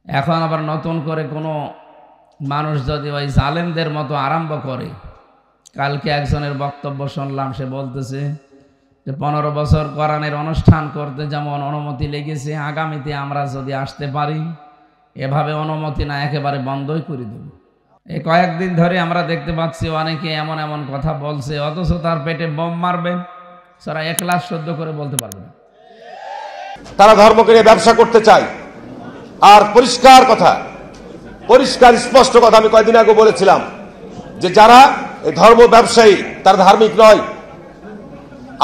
এখন আবার নতুন করে কোনো মানুষ যদি ওই জালেমদের মতো আরম্ভ করে, কালকে একজনের বক্তব্য শুনলাম, সে বলতেছে যে 15 বছর কোরআনের অনুষ্ঠান করতে যেমন অনুমতি লেগেছে, আগামীতে আমরা যদি আসতে পারি এভাবে অনুমতি না একেবারে বন্ধই করে দেব। এই কয়েকদিন ধরে আমরা দেখতে পাচ্ছি অনেকে এমন এমন কথা বলছে, অথচ তার পেটে বোম মারবেন সারা ইখলাস সহ্য করে বলতে পারবে না। তারা ধর্মকে নিয়ে ব্যবসা করতে চায়। আর পরিষ্কার কথা, পরিষ্কার স্পষ্ট কথা আমি কয়েকদিন আগে বলেছিলাম যে যারা এই ধর্ম ব্যবসায়ী তারা ধার্মিক নয়।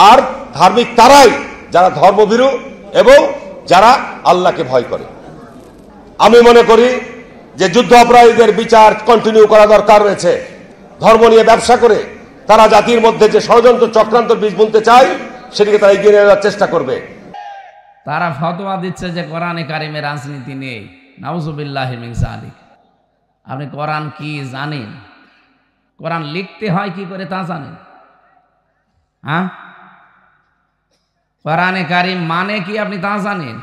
আর ধার্মিক তারাই যারা ধর্মভীরু এবং যারা আল্লাহকে ভয় করে। আমি মনে করি যে যুদ্ধ অপরাধীদের বিচার কন্টিনিউ করা দরকার রয়েছে। ধর্ম নিয়ে ব্যবসা করে তারা জাতির মধ্যে যে ষড়যন্ত্র চক্রান্ত বীজ বুনতে চায় সেটিকে তারা এগিয়ে নেওয়ার চেষ্টা করবে। তারা ফতোয়া দিচ্ছে যে কোরআনে কারিমে রাজনীতি নেই। নাউজুবিল্লাহি মিন যালিক। আপনি কোরআন কি জানেন? কোরআন লিখতে হয় কি করে তা জানেন? হ্যাঁ, কোরআনে কারিম মানে কি আপনি তা জানেন?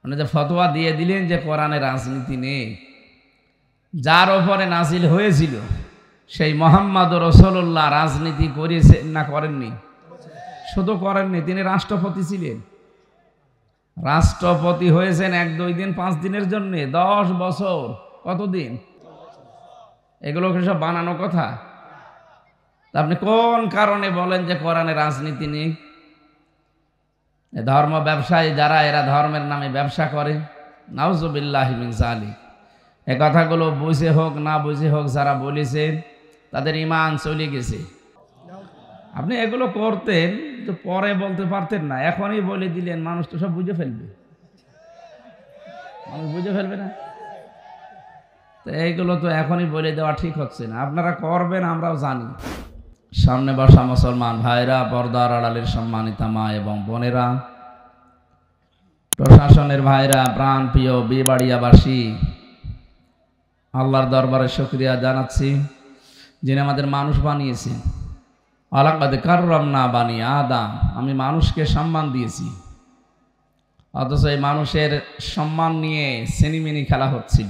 মানে যে ফতোয়া দিয়ে দিলেন যে কোরআনে রাজনীতি নেই, যার ওপরে নাজিল হয়েছিল সেই মুহাম্মদ রাসূলুল্লাহ রাজনীতি করেছেন না করেননি? শুধু করেননি, তিনি রাষ্ট্রপতি ছিলেন। রাষ্ট্রপতি হয়েছেন 1-2 দিন 5 দিনের জন্য, 10 বছর কতদিন? এগুলো কি সব বানানো কথা? আপনি কোন কারণে বলেন যে কোরআনে রাজনীতি নেই? ধর্ম ব্যবসায়ী যারা, এরা ধর্মের নামে ব্যবসা করে। নাউজুবিল্লাহি মিন যালিক। এই কথাগুলো বুঝে হোক না বুঝে হোক যারা বলেছেন তাদের ঈমান চলে গেছে। আপনি এগুলো করতেন তো পরে বলতে পারতেন না, এখনই বলে দিলেন, মানুষ তো সব বুঝে ফেলবে। মানুষ বুঝে ফেলবে না তো এইগুলো তো এখনই বলে দেওয়া ঠিক হচ্ছে না। আপনারা করবেন আমরাও জানি। সামনে বসা মুসলমান ভাইরা, পর্দার আড়ালের সম্মানিতা মা এবং বোনেরা, প্রশাসনের ভাইরা, প্রাণ প্রিয় বিবাড়িয়াবাসী, আল্লাহর দরবারে শুকরিয়া জানাচ্ছি যিনি আমাদের মানুষ বানিয়েছেন। ওয়ালাকাদ কাররামনা বানি আদম, আমি মানুষকে সম্মান দিয়েছি। অথচ এই মানুষের সম্মান নিয়ে সিনিমিনি খেলা হচ্ছিল,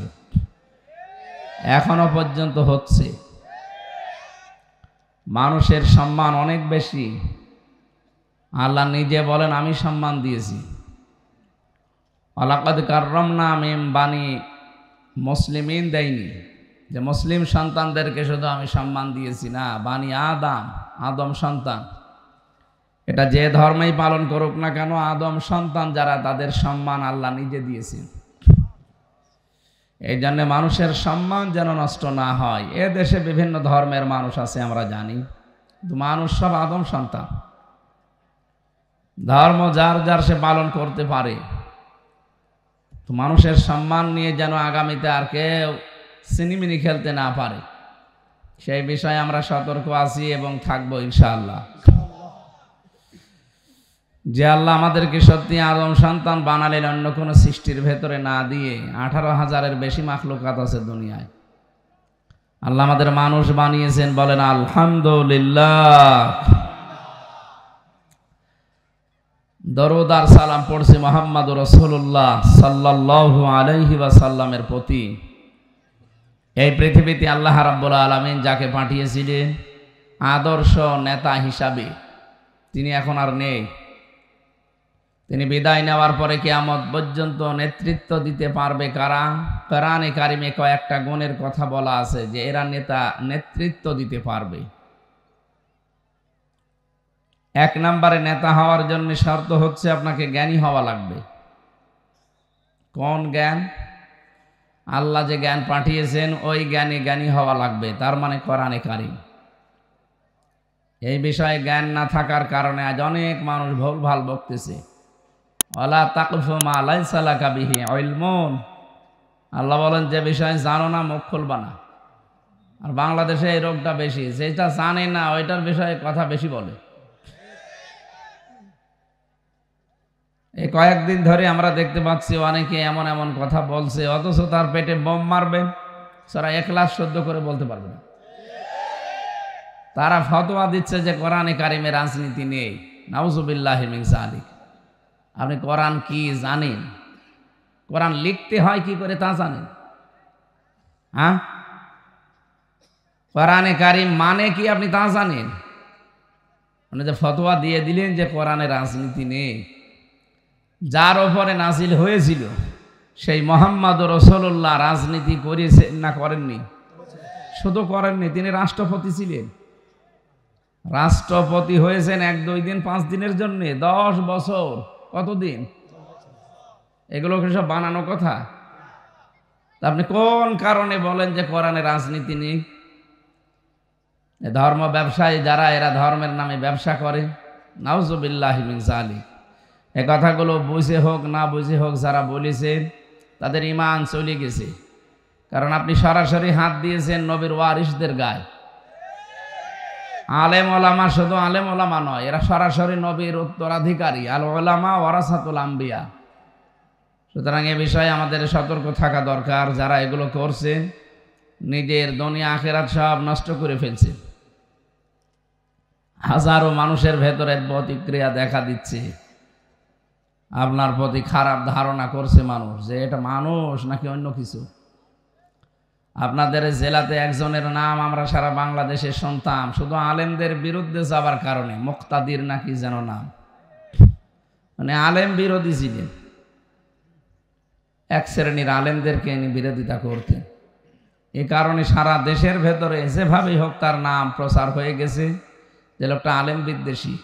এখনো পর্যন্ত হচ্ছে। মানুষের সম্মান অনেক বেশি। আল্লাহ নিজে বলেন আমি সম্মান দিয়েছি। ওয়ালাকাদ কাররামনা মিন বানি মুসলিমিন দেয়নি, যে মুসলিম সন্তানদেরকে শুধু আমি সম্মান দিয়েছি না, বানি আদম, আদম সন্তান, এটা যে ধর্মেই পালন করুক না কেন, আদম সন্তান যারা তাদের সম্মান আল্লাহ নিজে দিয়েছেন। এই জন্য মানুষের সম্মান যেন নষ্ট না হয়। এ দেশে বিভিন্ন ধর্মের মানুষ আছে আমরা জানি, কিন্তু মানুষ সব আদম সন্তান। ধর্ম যার যার সে পালন করতে পারে। তো মানুষের সম্মান নিয়ে যেন আগামীতে আর কেউ সিনিমিনি খেলতে না পারে, সেই বিষয়ে আমরা সতর্ক আছি এবং থাকবো ইনশাআল্লাহ। যে আল্লাহ আমাদেরকে সত্যি আদম সন্তান বানালেন অন্য কোনো সৃষ্টির ভেতরে না দিয়ে, 18,000-এর বেশি মাখলুকাত আছে দুনিয়ায়, আল্লাহ আমাদের মানুষ বানিয়েছেন, বলেন আলহামদুলিল্লাহ। দরুদ আর সালাম পড়ছি মুহাম্মদুর রাসূলুল্লাহ সাল্লাল্লাহু আলাইহি ওয়াসাল্লামের প্রতি। এই পৃথিবীতে আল্লাহ রাব্বুল আলামিন যাকে পাঠিয়েছিলেন আদর্শ নেতা হিসাবে, তিনি এখন আর নেই। তিনি বিদায় নেওয়ার পরে কিয়ামত পর্যন্ত নেতৃত্ব দিতে পারবে কারা? কোরআনে কারিমে কয়েকটা গুণের কথা বলা আছে যে এরা নেতৃত্ব দিতে পারবে। 1 নম্বরে নেতা হওয়ার জন্য শর্ত হচ্ছে আপনাকে জ্ঞানী হওয়া লাগবে। কোন জ্ঞান? আল্লাহ যে জ্ঞান পাঠিয়েছেন ওই জ্ঞানে জ্ঞানী হওয়া লাগবে, তার মানে কোরআনে কারিম। এই বিষয়ে জ্ঞান না থাকার কারণে আজ অনেক মানুষ ভুলভাল বকতেছে। ওয়ালা তাকফু মা লাইসা লাকা বিহি ইলমুন, আল্লাহ বলেন যে বিষয় জানো না মুখ খুলবা না। আর বাংলাদেশে এই রোগটা বেশি, যেটা জানে না ওইটার বিষয়ে কথা বেশি বলে। এই কয়েকদিন ধরে আমরা দেখতে পাচ্ছি অনেকে এমন এমন কথা বলছে, অথচ তার পেটে বোম মারবেন সারা ইখলাস সহ্য করে বলতে পারবে না। তারা ফতোয়া দিচ্ছে যে কোরআনে কারিমে রাজনীতি নেই। নাউজুবিল্লাহি মিন যালিক। আপনি কোরআন কি জানেন? কোরআন লিখতে হয় কি করে তা জানেন? হ্যাঁ, কোরআনে কারিম মানে কি আপনি তা জানেন? মানে যে ফতোয়া দিয়ে দিলেন যে কোরআনে রাজনীতি নেই, যার ওপরে নাজিল হয়েছিল সেই মুহাম্মদ রাসূলুল্লাহ রাজনীতি করেছেন না করেননি? শুধু করেননি, তিনি রাষ্ট্রপতি ছিলেন। রাষ্ট্রপতি হয়েছেন 1-2 দিন 5 দিনের জন্য, 10 বছর কতদিন? এগুলো কি সব বানানো কথা? আপনি কোন কারণে বলেন যে কোরআনে রাজনীতি নেই? ধর্ম ব্যবসায়ী যারা, এরা ধর্মের নামে ব্যবসা করে, নাউজুবিল্লাহি মিন যালিক। এ কথাগুলো বুঝে হোক না বুঝে হোক যারা বলেছে তাদের ঈমান চলে গেছে। কারণ আপনি সরাসরি হাত দিয়েছেন নবীর ওয়ারিসদের গায়ে। আলেম ওলামা শুধু আলেম ওলামা নয়, এরা সরাসরি নবীর উত্তরাধিকারী। আল ওলামা ওয়ারাসাতুল আম্বিয়া। সুতরাং এ বিষয়ে আমাদের সতর্ক থাকা দরকার। যারা এগুলো করছে নিজের দুনিয়া আখিরাত সব নষ্ট করে ফেলছে। হাজারো মানুষের ভেতরে প্রতিক্রিয়া দেখা দিচ্ছে, আপনার প্রতি খারাপ ধারণা করছে মানুষ যে এটা মানুষ নাকি অন্য কিছু। আপনাদের জেলাতে একজনের নাম আমরা সারা বাংলাদেশে শুনতাম, শুধু আলেমদের বিরুদ্ধে যাবার কারণে, মুক্তাদির নাকি যেন নাম, মানে আলেম বিরোধী ছিলেন। এক শ্রেণীর আলেমদেরকে ইনি বিরোধিতা করতেন। এ কারণে সারা দেশের ভেতরে যেভাবেই হোক তার নাম প্রচার হয়ে গেছে যে লোকটা আলেম বিদ্বেষী।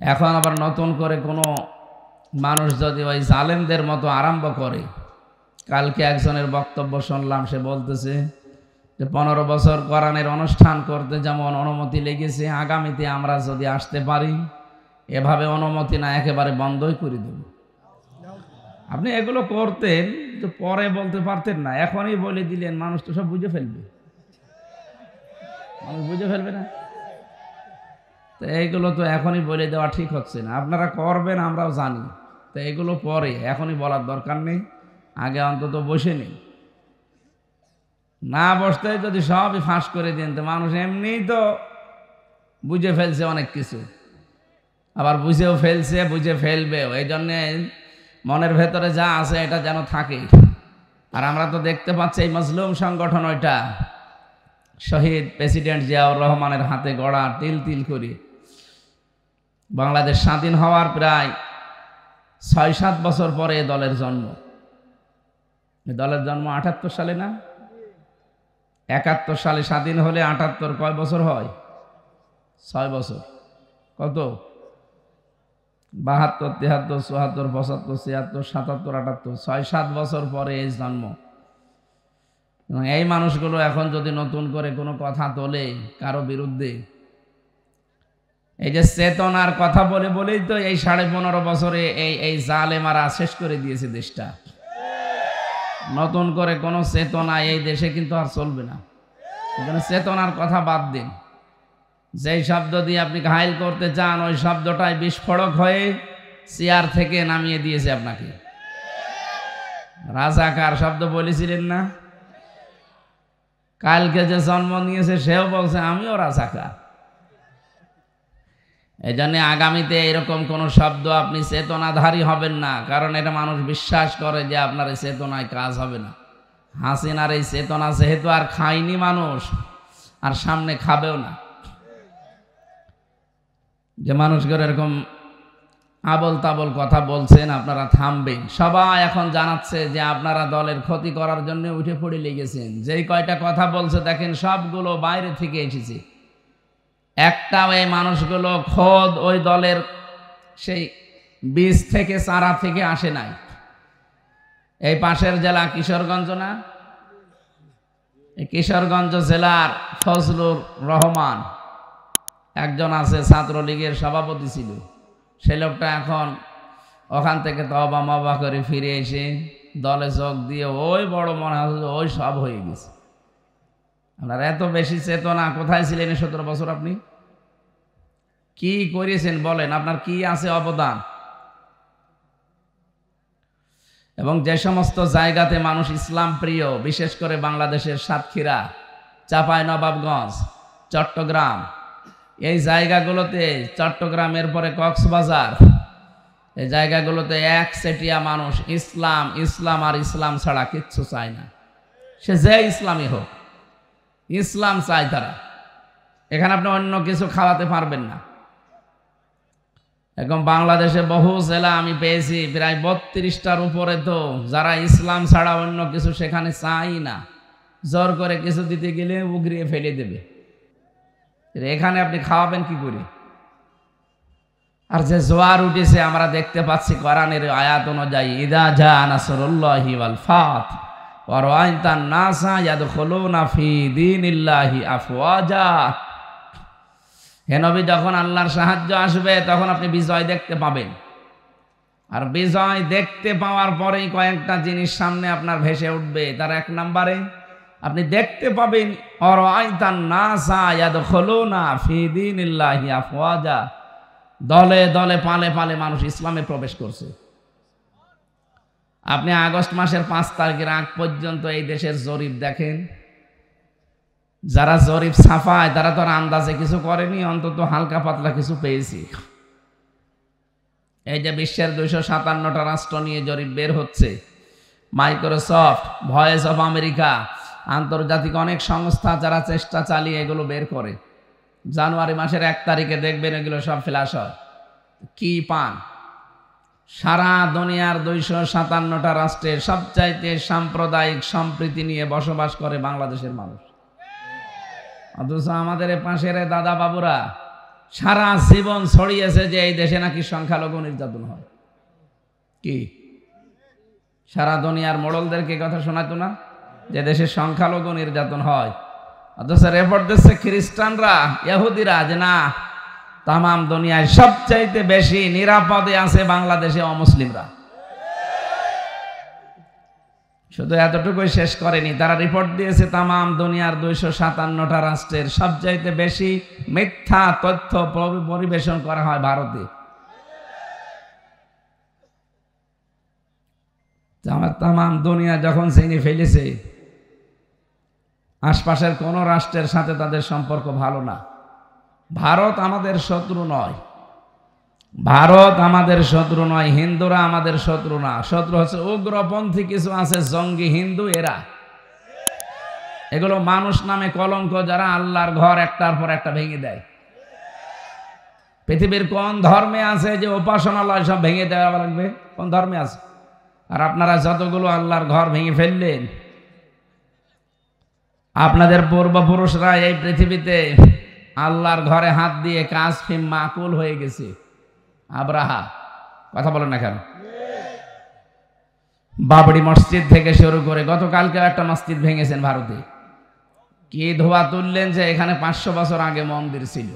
এখন আবার নতুন করে কোনো মানুষ যদি ওই জালেমদের মতো আরম্ভ করে, কালকে একজনের বক্তব্য শুনলাম, সে বলতেছে যে 15 বছর কোরআনের অনুষ্ঠান করতে যেমন অনুমতি লেগেছে, আগামীতে আমরা যদি আসতে পারি এভাবে অনুমতি না একেবারে বন্ধই করে দেব। আপনি এগুলো করতেন তো পরে বলতে পারতেন না, এখনই বলে দিলেন, মানুষ তো সব বুঝে ফেলবে। মানুষ বুঝে ফেলবে না তো এইগুলো তো এখনই বলে দেওয়া ঠিক হচ্ছে না। আপনারা করবেন আমরাও জানি, তো এগুলো পরে, এখনই বলার দরকার নেই, আগে অন্তত বসে নেই। না বসতে যদি সবই ফাঁস করে দেন তো মানুষ এমনিই তো বুঝে ফেলছে অনেক কিছু, আবার বুঝেও ফেলছে, বুঝে ফেলবেও। এই জন্যে মনের ভেতরে যা আছে এটা যেন থাকে। আর আমরা তো দেখতে পাচ্ছি এই মজলুম সংগঠন, ওইটা শহীদ প্রেসিডেন্ট জিয়াউর রহমানের হাতে গড়া, তিল তিল করে বাংলাদেশ স্বাধীন হওয়ার প্রায় 6-7 বছর পরে এ দলের জন্ম। এই দলের জন্ম 78 সালে না? 71 সালে স্বাধীন হলে 78 কয় বছর হয়? 6 বছর। কত? 72, 73, 74, 75, 76, 77, 78, 6-7 বছর পরে এই জন্ম। এবং এই মানুষগুলো এখন যদি নতুন করে কোনো কথা তোলে কারো বিরুদ্ধে, এই যে চেতনার কথা বলে বলেই তো এই 15.5 বছরে এই জালেমারা শেষ করে দিয়েছে দেশটা। নতুন করে কোনো চেতনা এই দেশে কিন্তু আর চলবে না। এখানে চেতনার কথা বাদ দিন। যেই শব্দ দিয়ে আপনি ঘায়েল করতে চান ওই শব্দটাই বিস্ফোরক হয়ে চেয়ার থেকে নামিয়ে দিয়েছে আপনাকে। রাজাকার শব্দ বলেছিলেন না? কালকে যে জন্ম নিয়েছে সেও বলছে আমিও রাজাকার। এই জন্য আগামীতে এরকম কোনো শব্দ আপনি চেতনাধারী হবেন না, কারণ এটা মানুষ বিশ্বাস করে যে আপনার এই চেতনায় কাজ হবে না। হাসিনার এই চেতনা যেহেতু আর খায়নি মানুষ, আর সামনে খাবেও না, যে মানুষগুলো এরকম আবল তাবল কথা বলছেন আপনারা থামবেন। সবাই এখন জানাচ্ছে যে আপনারা দলের ক্ষতি করার জন্য উঠে পড়ে লেগেছেন। যেই কয়টা কথা বলছে দেখেন সবগুলো বাইরে থেকে এসেছে, একটাও এই মানুষগুলো খোদ ওই দলের সেই বীজ থেকে, চারা থেকে আসে নাই। এই পাশের জেলা কিশোরগঞ্জ না? এই কিশোরগঞ্জ জেলার ফজলুর রহমান একজন আছে, ছাত্রলীগের সভাপতি ছিল। সে লোকটা এখন ওখান থেকে তওবা মওবা করে ফিরে এসে দলে যোগ দিয়ে ওই বড় মনে হচ্ছে ওই সব হয়ে গেছে। আপনার এত বেশি চেতনা কোথায় ছিলেন 17 বছর? আপনি কি করেছেন বলেন? আপনার কি আছে অবদান? এবং যে সমস্ত জায়গাতে মানুষ ইসলাম প্রিয়, বিশেষ করে বাংলাদেশের সাতক্ষীরা, চাঁপাইনবাবগঞ্জ, চট্টগ্রাম, এই জায়গাগুলোতে, চট্টগ্রামের পরে কক্সবাজার, এই জায়গাগুলোতে একচেটিয়া মানুষ ইসলাম ইসলাম আর ইসলাম ছাড়া কিচ্ছু চায় না। সে যে ইসলামই হোক, ইসলাম চায় তারা। এখানে আপনি অন্য কিছু খাওয়াতে পারবেন না। এখন বাংলাদেশে বহু জেলা আমি পেয়েছি, প্রায় 32টার উপরে, তো যারা ইসলাম ছাড়া অন্য কিছু সেখানে চাই না। জোর করে কিছু দিতে গেলে উগরিয়ে ফেলে দেবে। এখানে আপনি খাওয়াবেন কি করে? আর যে জোয়ার উঠেছে আমরা দেখতে পাচ্ছি কোরআনের আয়াত অনুযায়ী, ইদা জা নাসরুল্লাহি ওয়াল ফাত ওয়া রাআইতান নাসা ইয়াদখুলুনা ফি দীনিল্লাহি আফওয়াজা। হে নবী, যখন আল্লাহর সাহায্য আসবে তখন আপনি বিজয় দেখতে পাবেন। আর বিজয় দেখতে পাওয়ার পরেই কয়েকটা জিনিস সামনে আপনার ভেসে উঠবে। তার এক নম্বরে আপনি দেখতে পাবেন অরাআইতান নাসা ইয়াদখুলুনা ফি দীনিল্লাহি আফওয়াজা, দলে দলে পালে পালে মানুষ ইসলামে প্রবেশ করছে। আপনি আগস্ট মাসের 5 তারিখের আগ পর্যন্ত এই দেশের জরিপ দেখেন। যারা জরিপ ছাপায় তারা তো আর আন্দাজে কিছু করেনি, অন্তত হালকা পাতলা কিছু পেয়েছি। এই যে বিশ্বের 257টা রাষ্ট্র নিয়ে জরিপ বের হচ্ছে, মাইক্রোসফট, ভয়েস অফ আমেরিকা, আন্তর্জাতিক অনেক সংস্থা যারা চেষ্টা চালিয়ে এগুলো বের করে। জানুয়ারি মাসের 1 তারিখে দেখবেন এগুলো সব ফ্ল্যাশ হয়। কি পান? সারা দুনিয়ার 257টা রাষ্ট্রের সবচাইতে সাম্প্রদায়িক সম্প্রীতি নিয়ে বসবাস করে বাংলাদেশের মানুষ। অথচ আমাদের পাশের দাদা বাবুরা সারা জীবন ছড়িয়েছে যে এই দেশে নাকি সংখ্যালঘু নির্যাতন হয়। কি সারা দুনিয়ার মোড়লদেরকে কথা শোনাতো না যে দেশে সংখ্যালঘু নির্যাতন হয়? অথচ রিপোর্ট দিচ্ছে খ্রিস্টানরা, ইহুদিরা, যে না, তামাম দুনিয়ায় সবচাইতে বেশি নিরাপদে আছে বাংলাদেশে অমুসলিমরা। শুধু এতটুকুই শেষ করেনি, তারা রিপোর্ট দিয়েছে তামাম দুনিয়ার 257টা রাষ্ট্রের সবচাইতে বেশি মিথ্যা তথ্য পরিবেশন করা হয় ভারতে। তামাম দুনিয়া যখন চিনে ফেলেছে, আশপাশের কোন রাষ্ট্রের সাথে তাদের সম্পর্ক ভালো না। ভারত আমাদের শত্রু নয়, ভারত আমাদের শত্রু নয়, হিন্দুরা আমাদের শত্রু না। শত্রু হচ্ছে উগ্রপন্থী কিছু আছে, জঙ্গি হিন্দু, এরা। এগুলো মানুষ নামে কলঙ্ক, যারা আল্লাহর ঘর একটার পর একটা ভেঙে দেয়। পৃথিবীর কোন ধর্মে আছে যে উপাসনালয় সব ভেঙে দেওয়া লাগবে? কোন ধর্মে আছে? আর আপনারা যতগুলো আল্লাহর ঘর ভেঙে ফেললেন, আপনাদের পূর্বপুরুষরা এই পৃথিবীতে আল্লাহর ঘরে হাত দিয়ে কাসফিম মাকুল হয়ে গেছে। আব্রাহা, কথা বলেন না কেন? বাবরি মসজিদ থেকে শুরু করে গতকালকে একটা মসজিদ ভেঙেছেন ভারতে। কি ধোয়া তুললেন যে এখানে 500 বছর আগে মন্দির ছিল।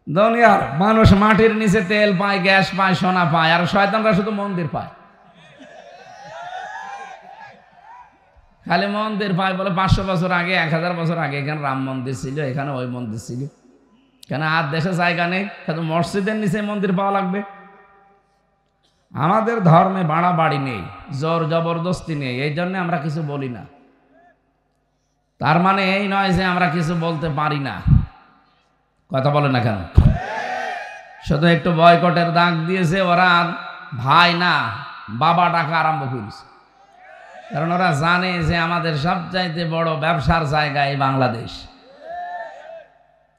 দুনিয়ার মানুষ মাটির নিচে তেল পায়, গ্যাস পায়, সোনা পায়, আর শয়তানরা শুধু মন্দির পায়। খালি মন্দির পায় বলে 500 বছর আগে, 1000 বছর আগে এখানে রাম মন্দির ছিল, এখানে ওই মন্দির ছিল। কেন আর দেশে জায়গা নেই? শুধু মসজিদের নিচে মন্দির পাওয়া লাগবে? আমাদের ধর্মে বাড়াবাড়ি নেই, জোর জবরদস্তি নেই, এই জন্য আমরা কিছু বলি না। তার মানে এই নয় যে আমরা কিছু বলতে পারি না। কথা বলে না কেন? শুধু একটু বয়কটের দাগ দিয়েছে, ওরা ভাই না বাবা ডাকা আরম্ভ করেছে। কারণ ওরা জানে যে আমাদের সবচাইতে বড় ব্যবসার জায়গা এই বাংলাদেশ।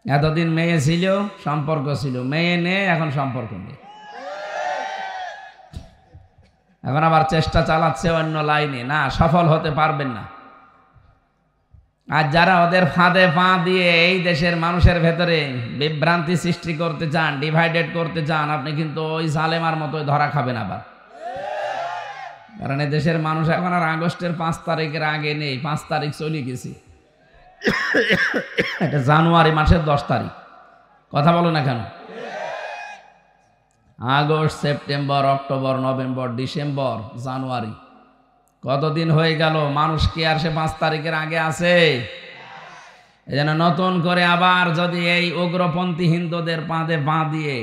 এতদিন মেয়ে ছিল, সম্পর্ক ছিল, মেয়ে নেই, এখন সম্পর্ক নেই। এখন আবার চেষ্টা চালাচ্ছে অন্য লাইনে। না, সফল হতে পারবেন না। আর যারা ওদের ফাঁদে পা দিয়ে এই দেশের মানুষের ভেতরে বিভ্রান্তি সৃষ্টি করতে চান, ডিভাইডেড করতে চান, আপনি কিন্তু ওই জালেমার মতোই ধরা খাবেন আবার। কারণ এই দেশের মানুষ এখন আর আগস্টের 5 তারিখের আগে নেই। 5 তারিখ চলে গেছে, এটা জানুয়ারি মাসের 10 তারিখ। কথা বলো না কেন? August, September, October, November, December, January, কতদিন হয়ে গেল? মানুষ কি আর সে 5 তারিখের আগে আছে? এই জন্য নতুন করে আবার যদি এই উগ্রপন্থী হিন্দুদের পাঁদে পা দিয়ে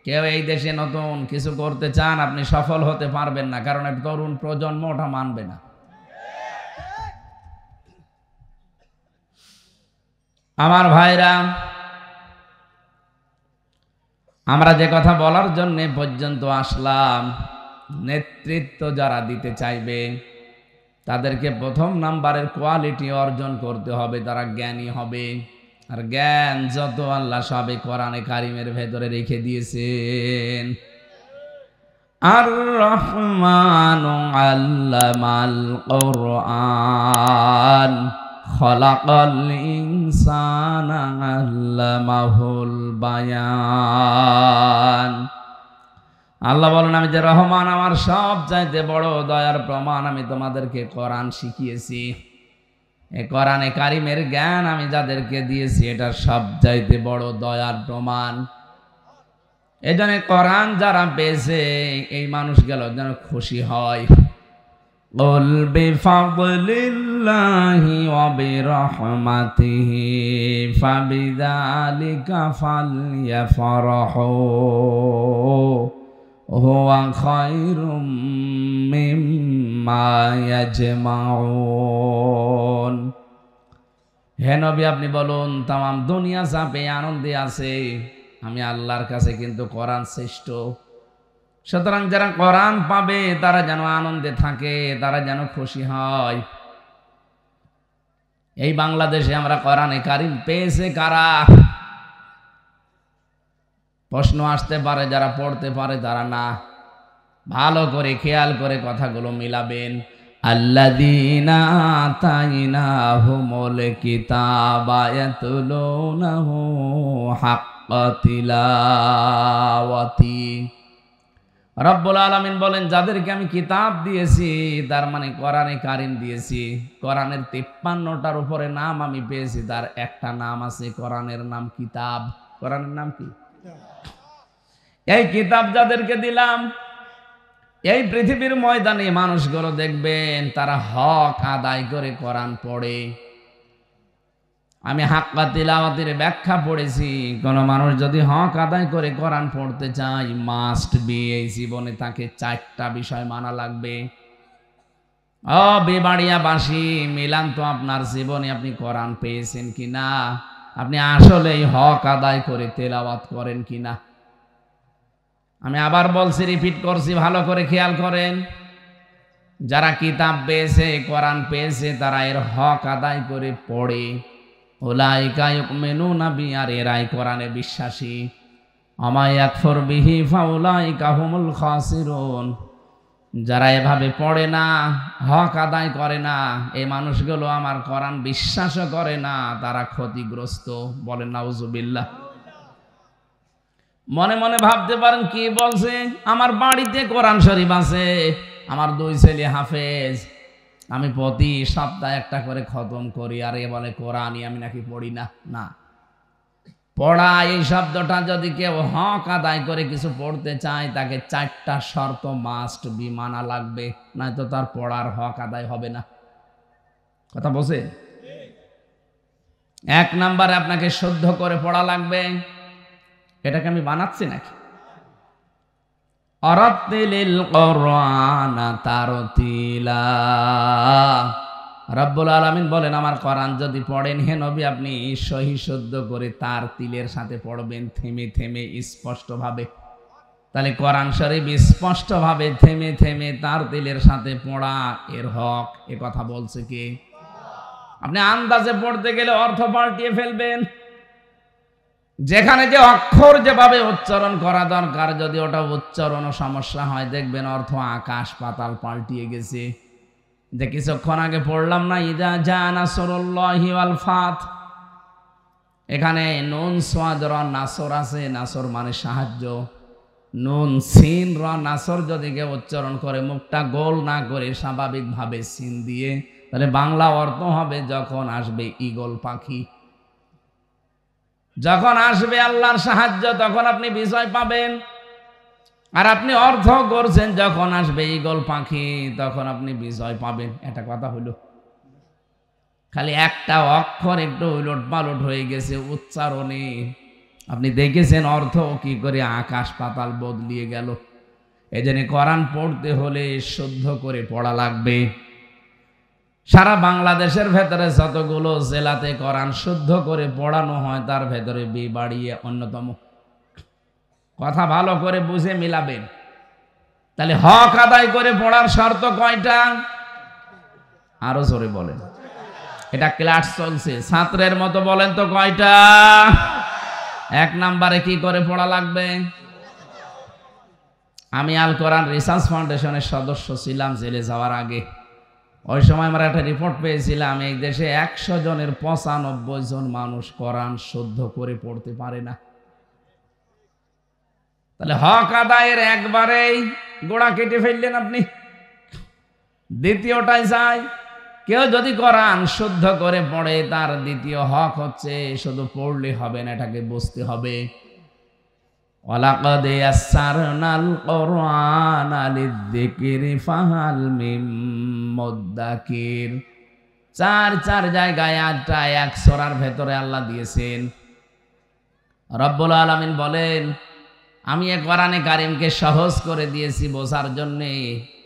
কেউ এই দেশে নতুন কিছু করতে চান, আপনি সফল হতে পারবেন না। কারণ তরুণ প্রজন্ম ওটা মানবে না। আমার ভাইরা, আমরা যে কথা বলার জন্য পর্যন্ত আসলাম, নেতৃত্ব যারা দিতে চাইবে তাদেরকে প্রথম নাম্বারের কোয়ালিটি অর্জন করতে হবে, তারা জ্ঞানী হবে। আর জ্ঞান যত আল্লাহ সবে কোরআনে কারিমের ভেতরে রেখে দিয়েছেন। আর রহমানু আল্লামাল কোরআন খলাকাল ইনসানা আল্লামাহুল বায়ান। আল্লাহ বলেন, আমি যে রহমান, আমার সব চাইতে বড় দয়ার প্রমাণ, আমি তোমাদেরকে কোরআন শিখিয়েছি। এই কোরআনে কারিমের জ্ঞান আমি যাদেরকে দিয়েছি, এটা সব চাইতে বড় দয়ার প্রমাণ। এই জন্য কোরআন যারা পেয়েছে এই মানুষগুলো যেন খুশি হয়। قل بفضل الله وبرحمته فبذلك فليفرحوا هو خير مما يجمعون। হে নবী, আপনি বলুন, তাম দুনিয়া চাপে আনন্দে আছে, আমি আল্লাহর কাছে কিন্তু কোরআন শ্রেষ্ঠ। সুতরাং যারা কোরআন পাবে তারা যেন আনন্দে থাকে, তারা যেন খুশি হয়। এই বাংলাদেশে আমরা কোরআনে কারিম পেয়েছে কারা? প্রশ্ন আসতে পারে, যারা পড়তে পারে তারা না। ভালো করে খেয়াল করে কথাগুলো মিলাবেন। আল্লাযীনা আতাইনাহুমুল কিতাবা ইয়াতলুনাহু হাক্কা তিলাওয়াতি। রব্বুল আলামিন বলেন, যাদেরকে আমি কিতাব দিয়েছি, তার মানে কোরআনে কারিম দিয়েছি। কোরআনের 53টার উপরে নাম আমি পেয়েছি, তার একটা নাম আছে, কোরআনের নাম কিতাব। কোরআনের নাম কি? এই কিতাব যাদেরকে দিলাম, এই পৃথিবীর ময়দানে মানুষগুলো দেখবেন তারা হক আদায় করে কোরআন পড়ে। আমি হাক্কা তিলাওয়াতের ব্যাখ্যা পড়েছি। কোন মানুষ যদি হক আদায় করে কোরআন পড়তে চায়, মাস্ট বি, এই জীবনে তাকে 4টা বিষয় মানা লাগবে। ও বেবাড়িয়াবাসী, মিলান তো আপনার জীবনে আপনি কোরআন পেয়েছেন কিনা, আপনি আসলে হক আদায় করে তেলাওয়াত করেন কিনা। আমি আবার বলছি, রিপিট করছি, ভালো করে খেয়াল করেন। যারা কিতাব পেয়েছে, কোরআন পেয়েছে, তারা এর হক আদায় করে পড়ে। উলাইকা ইউমিনুনা বি, আর এরাই কোরআনে বিশ্বাসী। আমা ইয়াকফুর বিহি ফাউলাইকা হুমুল খাসিরুন। যারা এভাবে পড়ে না, হক আদায় করে না, এই মানুষগুলো আমার কোরআন বিশ্বাসও করে না, তারা ক্ষতিগ্রস্ত। বলেন নাউজুবিল্লাহ। মনে মনে ভাবতে পারেন কি বলছে? আমার বাড়িতে কোরআন শরীফ আছে, আমার 2 ছেলে হাফেজ, আমি প্রতি সপ্তাহে একটা করে খতম করি, আর এ বলে কোরআনই আমি নাকি পড়ি না। না, পড়া এই শব্দটা যদি কেউ হক আদায় করে কিছু পড়তে চায়, তাকে 4টা শর্ত মাস্ট বি মানা লাগবে, নয়তো তার পড়ার হক আদায় হবে না। কথা বলছে? 1 নম্বরে আপনাকে শুদ্ধ করে পড়া লাগবে। এটাকে আমি বানাচ্ছি নাকি? আরাতিলিল কোরআনা তারতিলা। রব্বুল আলামিন বলেন, আমার কোরআন যদি পড়েন, হে নবী, আপনি সহি শুদ্ধ করে তার তিলের সাথে পড়বেন, থেমে থেমে স্পষ্টভাবে। তাহলে কোরআন শরীফ স্পষ্টভাবে থেমে থেমে তার তিলের সাথে পড়া এর হক। এ কথা বলছে কে? আপনি আন্দাজে পড়তে গেলে অর্থ পাল্টিয়ে ফেলবেন। যেখানে যে অক্ষর যেভাবে উচ্চারণ করা দরকার, যদি ওটা উচ্চারণও সমস্যা হয়, দেখবেন অর্থ আকাশ পাতাল পাল্টিয়ে গেছে। যে কিছুক্ষণ আগে পড়লাম না, ইদা জা নাসরুল্লাহি ওয়াল ফাত, এখানে নুন সাদ র নাসর আছে, নাসর মানে সাহায্য। নুন সিন র নাসর যদি কেউ উচ্চারণ করে, মুখটা গোল না করে স্বাভাবিকভাবে সিন দিয়ে, তাহলে বাংলা অর্থ হবে, যখন আসবে ঈগল পাখি, যখন আসবে আল্লাহর সাহায্য, তখন আপনি বিজয় পাবেন। আর আপনি অর্থ করছেন, যখন আসবে ঈগল পাখি, তখন আপনি বিজয় পাবেন। এটা কথা হলো। খালি একটা অক্ষর একটু উলট পালট হয়ে গেছে উচ্চারণে, আপনি দেখেছেন অর্থ কি করে আকাশ পাতাল বদলিয়ে গেল। এজন্য কোরআন পড়তে হলে শুদ্ধ করে পড়া লাগবে। সারা বাংলাদেশের ভেতরে যতগুলো জেলাতে কোরআন শুদ্ধ করে পড়ানো হয়, তার ভেতরে বেবাড়িয়া অন্যতম। কথা ভালো করে বুঝে মিলাবেন। তাহলে হক আদায় করে পড়ার শর্ত কয়টা? আরো জোরে বলেন, এটা ক্লাস চলছে, ছাত্রের মতো বলেন তো কয়টা? এক নম্বরে কি করে পড়া লাগবে? আমি আল কোরআন রিসার্চ ফাউন্ডেশনের সদস্য ছিলাম জেলে যাওয়ার আগে। ওই সময় আমরা একটা রিপোর্ট পেয়েছিলাম, এই দেশে 100 জনের 95 জন মানুষ কোরআন শুদ্ধ করে পড়তে পারে না। তাহলে হক আদায়ের একবারেই গোড়া কেটে ফেললেন আপনি। দ্বিতীয়টাই চাই, কেউ যদি কোরআন শুদ্ধ করে পড়ে, তার দ্বিতীয় হক হচ্ছে শুধু পড়লে হবে না, এটাকে বুঝতে হবে। ওয়ালাকাদ ইয়াসসারনাল কুরআনা লিযিকরি ফাহাল মিন মুদ্দাকির। চার জায়গায় আটটা এক সূরার ভেতরে আল্লাহ দিয়েছেন। রব্বুল আলামিন বলেন, আমি এই কোরআনে কারিমকে সহজ করে দিয়েছি বোঝার জন্যে,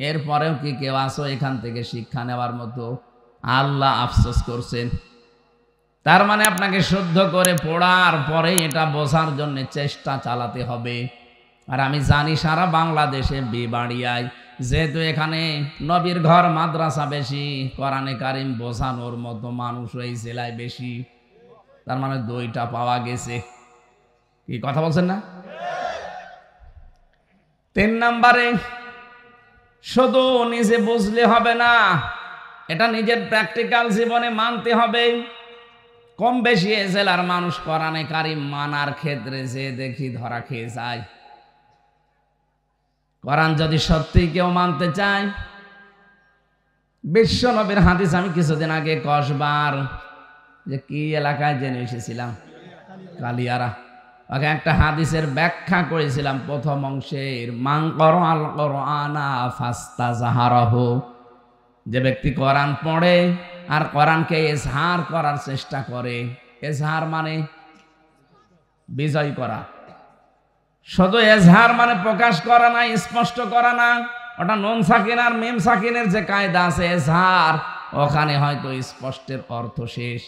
এরপরেও কি কেউ আসো এখান থেকে শিক্ষা নেওয়ার মতো? আল্লাহ আফসোস করছেন। তার মানে আপনাকে শুদ্ধ করে পড়ার পরে এটা বোঝার জন্য চেষ্টা চালাতে হবে। আর আমি জানি সারা বাংলাদেশে বিবাড়িয়ায়, যেহেতু এখানে নবীর ঘর মাদ্রাসা বেশি, কোরআনে কারিম বোঝানোর মতো মানুষ এই জেলায় বেশি, তার মানে দুইটা পাওয়া গেছে। কি কথা বলছেন না? 3 নম্বরে, শুধু নিজে বুঝলে হবে না, এটা নিজের প্র্যাকটিক্যাল জীবনে মানতে হবে। কম বেশি এ জেলার মানুষ কোরআনে কারিম মানার ক্ষেত্রে যে দেখি ধরা খেয়ে যায়। কোরআন যদি সত্যি কেউ মানতে চায়, বিশ্ব নবীর হাদিস আমি কিছুদিন আগে কসবার যে কি এলাকায় জেনে এসেছিলাম, কালিয়ারা, ওকে একটা হাদিসের ব্যাখ্যা করেছিলাম প্রথম অংশের, মান ক্বারাআল কুরআনা ফাস্তাযহারাহু, যে ব্যক্তি কোরআন পড়ে আর কোরআনকে ইজহার করার চেষ্টা করে। ইজহার মানে বিজয় করা, শুধু ইজহার মানে প্রকাশ করা না, স্পষ্ট করা না। ওটা নুন সাকিন আর মিম সাকিনের যে কায়দা আছে ইজহার, ওখানে হয়তো স্পষ্টের অর্থ শেষ।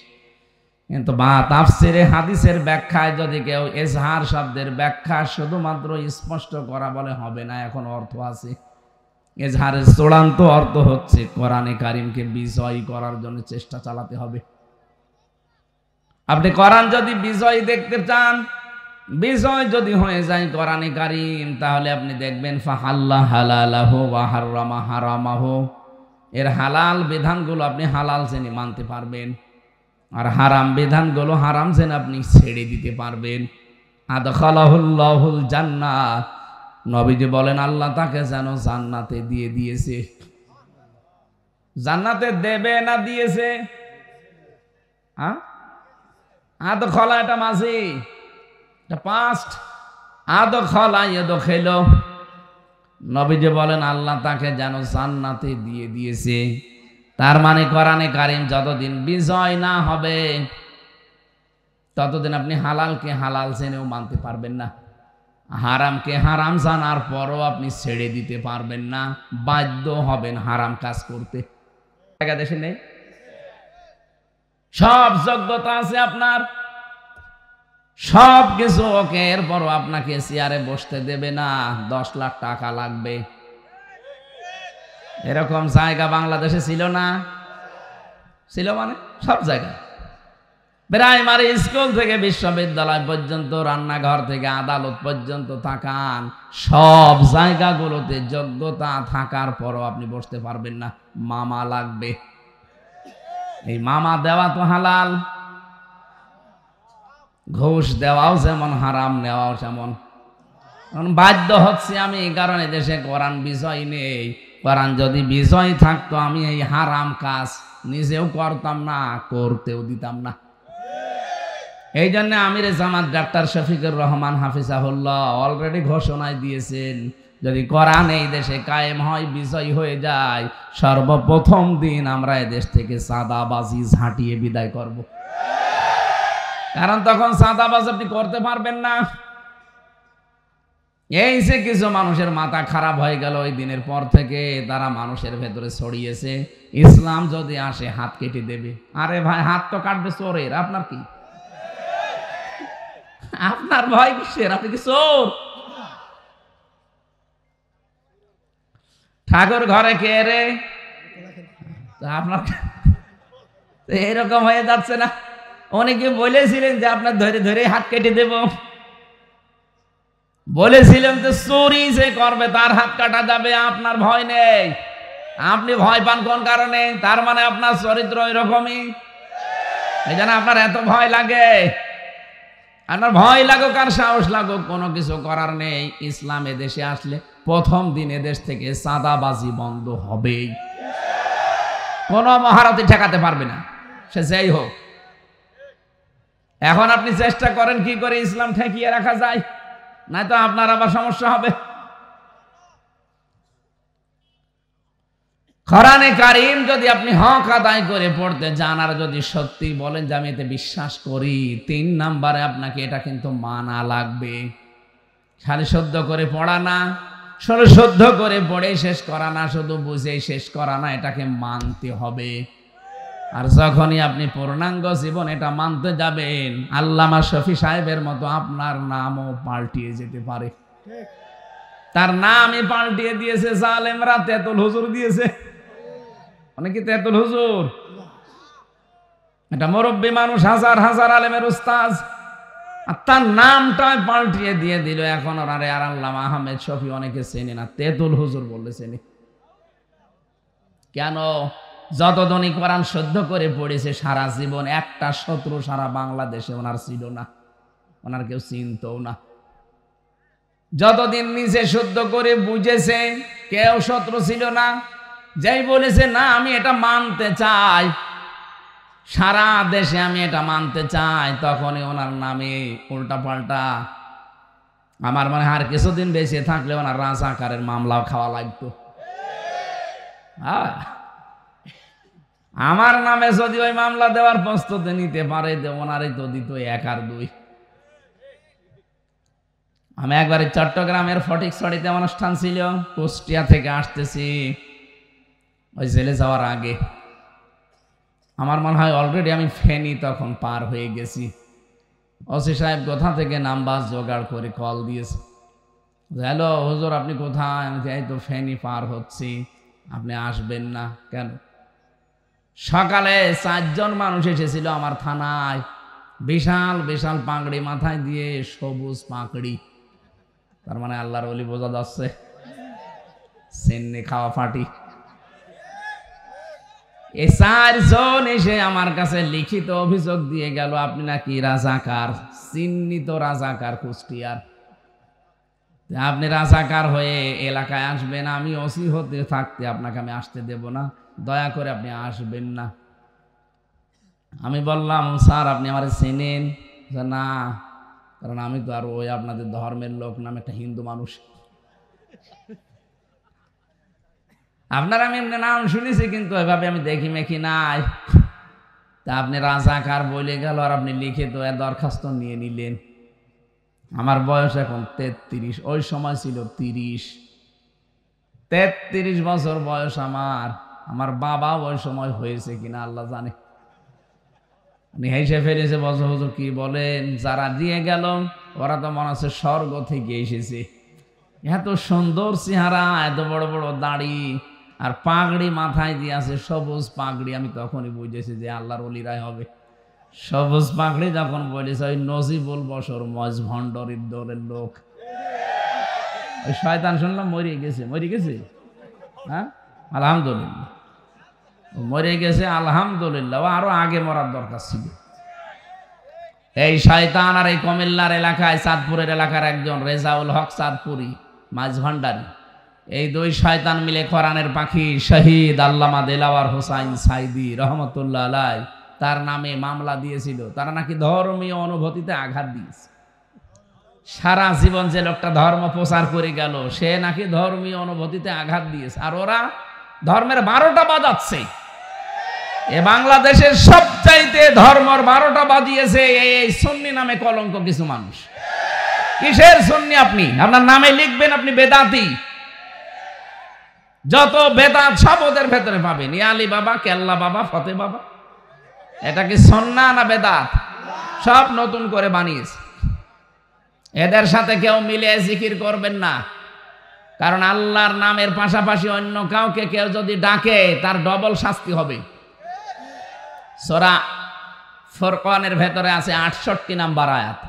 কিন্তু তাফসিরে হাদিসের ব্যাখ্যায় যদি কেউ ইজহার শব্দের ব্যাখ্যা শুধুমাত্র স্পষ্ট করা বলে, হবে না, এখন অর্থ আছে। ইজহারের চূড়ান্ত অর্থ হচ্ছে কোরআনে কারিমকে বিজয় করার জন্য চেষ্টা চালাতে হবে। আপনি কোরআন যদি বিজয় দেখতে চান, বিজয় যদি হয়ে যায় কোরআনে কারিম, তাহলে আপনি দেখবেন ফাহাল্লা হালালাহু ওয়া হাররামা হারামাহু, এর হালাল বিধানগুলো আপনি হালাল জেনে মানতে পারবেন, আর হারাম বিধানগুলো হারাম জেনে আপনি ছেড়ে দিতে পারবেন। আদখালাহুল্লাহুল জান্নাহ, নবীজি বলেন আল্লাহ তাকে যেন জান্নাতে দিয়ে দিয়েছে। জান্নাতে দেবে না দিয়েছে? আদখালা এটা মাঝি, এটা পাস্ট। আদখালা ইয়াদখিলু, নবীজি বলেন আল্লাহ তাকে যেন জান্নাতে দিয়ে দিয়েছে। তার মানে কোরআনে কারিম যতদিন বিজয় না হবে, ততদিন আপনি হালালকে হালাল জেনেও মানতে পারবেন না, হারামকে হারাম জানার পরও আপনি ছেড়ে দিতে পারবেন না, বাধ্য হবেন হারাম কাজ করতে। দেশে নেই, সব যোগ্যতা আছে আপনার, সব কিছু ওকে, এরপরও আপনাকে চেয়ারে বসতে দেবে না, 10 লাখ টাকা লাগবে। এরকম জায়গা বাংলাদেশে ছিল না? ছিল মানে সব জায়গায়, প্রাইমারি স্কুল থেকে বিশ্ববিদ্যালয় পর্যন্ত, রান্নাঘর থেকে আদালত পর্যন্ত তাকান, সব জায়গাগুলোতে যোগ্যতা থাকার পরও আপনি বসতে পারবেন না, মামা লাগবে। এই মামা দেওয়া তো হালাল, ঘুষ দেওয়াও যেমন হারাম, নেওয়াও যেমন। বাধ্য হচ্ছে আমি, এই কারণে দেশে কোরআন বিজয় নেই। কোরআন যদি বিজয় থাকতো, আমি এই হারাম কাজ নিজেও করতাম না, করতেও দিতাম না। এই জন্য আমিরে জামাত ডাক্তার শফিকুর রহমান হাফিজাহুল্লাহ অলরেডি ঘোষণায় দিয়েছেন, যদি কোরআন এই দেশে কায়েম হয়, বিজয় হয়ে যায়, সর্বপ্রথম দিন আমরা এই দেশ থেকে চাঁদাবাজি ঝাঁটিয়ে বিদায় করব। কারণ তখন চাঁদাবাজ আপনি করতে পারবেন না। এই যে কিছু মানুষের মাথা খারাপ হয়ে গেল ওই দিনের পর থেকে, তারা মানুষের ভেতরে ছড়িয়েছে ইসলাম যদি আসে হাত কেটে দেবে। আরে ভাই, হাত তো কাটবে চোরের, আপনার কি? আপনার ভয় কিসের? আপনি কি চোর? ঠাকুর ঘরে কে রে? আপনার এরকম হয়ে যাচ্ছে না? অনেকে বলেছিলেন যে আপনার ধরে ধরে হাত কেটে দেব, বলেছিলেন তো চুরি যে করবে তার হাত কাটা যাবে, আপনার ভয় নেই। আপনি ভয় পান কোন কারণে? তার মানে আপনার চরিত্র এরকমই, এই জন্য আপনার এত ভয় লাগে। আপনার ভয় লাগুক আর সাহস লাগুক, কোনো কিছু করার নেই। ইসলাম এদেশে আসলে প্রথম দিন এদেশ থেকে চাঁদাবাজি বন্ধ হবেই। কোন মহারথী ঠেকাতে পারবে না, সে যেই হোক। এখন আপনি চেষ্টা করেন কি করে ইসলাম ঠেকিয়ে রাখা যায়, না তো আপনার আবার সমস্যা হবে। কোরআনে কারীম যদি আপনি হক আদায় করে পড়তে যান আর যদি সত্যি বলেন যে আমি এতে বিশ্বাস করি, 3 নম্বরে আপনাকে এটা কিন্তু মানা লাগবে। খালি শুদ্ধ করে পড়া না, শুধু শুদ্ধ করে পড়ে শেষ করা না, শুধু বুঝে শেষ করা না, এটাকে মানতে হবে। আর যখনই আপনি পূর্ণাঙ্গ জীবন এটা মানতে যাবেন, আল্লামা শফি সাহেবের মতো আপনার নামও পাল্টিয়ে যেতে পারে। তার নামই পাল্টিয়ে দিয়েছে জালেমরা, তেতুল হুজুর দিয়েছে। অনেকে তেতুল হুজুর, এটা মুরব্বী মানুষ, হাজার হাজার আলেমের উস্তাদ, আর তার নামটাই পাল্টিয়ে দিয়ে দিল। এখন ওনারে আর আল্লামা আহমেদ শফি অনেকে চেনে না, তেতুল হুজুর বললে চেনে। কেন? যতদিনই কোরআন শুদ্ধ করে পড়েছে সারা জীবন, একটা শত্রু সারা বাংলাদেশে ওনার ছিল না, ওনার কেউ চিনতও না। যতদিন নিজে শুদ্ধ করে বুঝেছে, কেউ শত্রু ছিল না। যেই বলেছে না আমি এটা মানতে চাই, সারা দেশে আমি এটা মানতে চাই, তখনই ওনার নামে উল্টা পাল্টা। আমার মনে হয় আর কিছুদিন বেঁচে থাকলে ওনার রাজাকারের মামলাও খাওয়া লাগতো। আমার নামে যদি ওই মামলা দেওয়ার প্রস্তুতি নিতে পারে, ওনারই তো দিত 1 আর 2। আমি একবারে চট্টগ্রামের ফটিকছড়িতে অনুষ্ঠান ছিল, কুষ্টিয়া থেকে আসতেছি, ওই জেলে যাওয়ার আগে আমার মনে হয় অলরেডি আমি ফেনী তখন পার হয়ে গেছি। ওসি সাহেব কোথা থেকে নাম্বার জোগাড় করে কল দিয়েছে, হ্যালো হুজুর আপনি কোথায়? আমি এই তো ফেনী পার হচ্ছি, আপনি আসবেন না কেন? সকালে 4 জন মানুষ এসেছিল আমার থানায়, বিশাল বিশাল পাগড়ি মাথায় দিয়ে, সবুজ পাগড়ি। তার মানে আল্লাহর ওলি বোঝা যাচ্ছে, সিন্নি খাওয়া ফাটি। এই 4 জন এসে আমার কাছে লিখিত অভিযোগ দিয়ে গেল, আপনি নাকি রাজাকার, চিহ্নিত রাজাকার কুষ্টিয়ার। আপনি রাজাকার হয়ে এলাকায় আসবেন, আমি ওসি হতে থাকতে আপনাকে আমি আসতে দেব না, দয়া করে আপনি আসবেন না। আমি বললাম স্যার আপনি আমার চেনেন? না, কারণ আমি তো আর ওই আপনাদের ধর্মের লোক না, আমি একটা হিন্দু মানুষ। আপনার আমি এমনি নাম শুনেছি, কিন্তু এভাবে আমি দেখি মেখি নাই। তা আপনি রাজাকার বলে গেল আর আপনি লিখে তো দরখাস্ত নিয়ে নিলেন। আমার বয়স এখন 33, ওই সময় ছিল 30। 33 বছর বয়স আমার। আমার বাবা ওই সময় হয়েছে কিনা আল্লাহ জানে। উনি হেসে ফেলেছে, বছর হুজুর কি বলেন? যারা দিয়ে গেল ওরা তো মনে হচ্ছে স্বর্গ থেকে এসেছে। এত সুন্দর চেহারা, এত বড় বড় দাড়ি, আর পাগড়ি মাথায় দিয়ে আছে, সবুজ পাগড়ি। আমি তখনই বুঝেছি যে আল্লাহর ওলিরাই হবে। সবুজ পাগড়ি যখন বলেছে, ওই নজিবুল বশর মজ ভণ্ডরের দলের লোক। ওই শয়তান শুনলাম মরে গেছে, মরে গেছে। হ্যাঁ আলহামদুলিল্লাহ, মরে গেছে আলহামদুলিল্লাহ, আরো আগে মরার দরকার ছিল। এই শয়তান আর এই কুমিল্লার এলাকায়, চাঁদপুরের এলাকার একজন রেজাউল হক চাঁদপুরি, মাঝ ভান্ডারী, এই 2 শয়তান মিলে কোরআনের পাখি শহীদ আল্লামা দেলাওয়ার হোসাইন সাইদি রহমতুল্লাহ আলাই তার নামে মামলা দিয়েছিল। তারা নাকি ধর্মীয় অনুভূতিতে আঘাত দিয়েছে। সারা জীবন যে লোকটা ধর্ম প্রচার করে গেল, সে নাকি ধর্মীয় অনুভূতিতে আঘাত দিয়েছে, আর ওরা ধর্মের 12টা বাজাচ্ছে। এ বাংলাদেশের সবচাইতে ধর্মের 12টা বাজিয়েছে এই সুন্নি নামে কলঙ্ক কিছু মানুষ। কিসের সুন্নি? আপনি আপনার নামে লিখবেন আপনি বেদাতি। যত বেদাত সব ওদের ভেতরে পাবেন। ইয়ালি বাবা, কেল্লা বাবা, ফতে বাবা, এটা কি সুন্নাহ না বেদাত? সব নতুন করে বানিয়েছে। এদের সাথে কেউ মিলে জিকির করবেন না। কারণ আল্লাহর নামের পাশাপাশি অন্য কাউকে কেউ যদি ডাকে তার ডবল শাস্তি হবে। সূরা ফুরকানের ভেতরে আছে 68 নাম্বার আয়াত,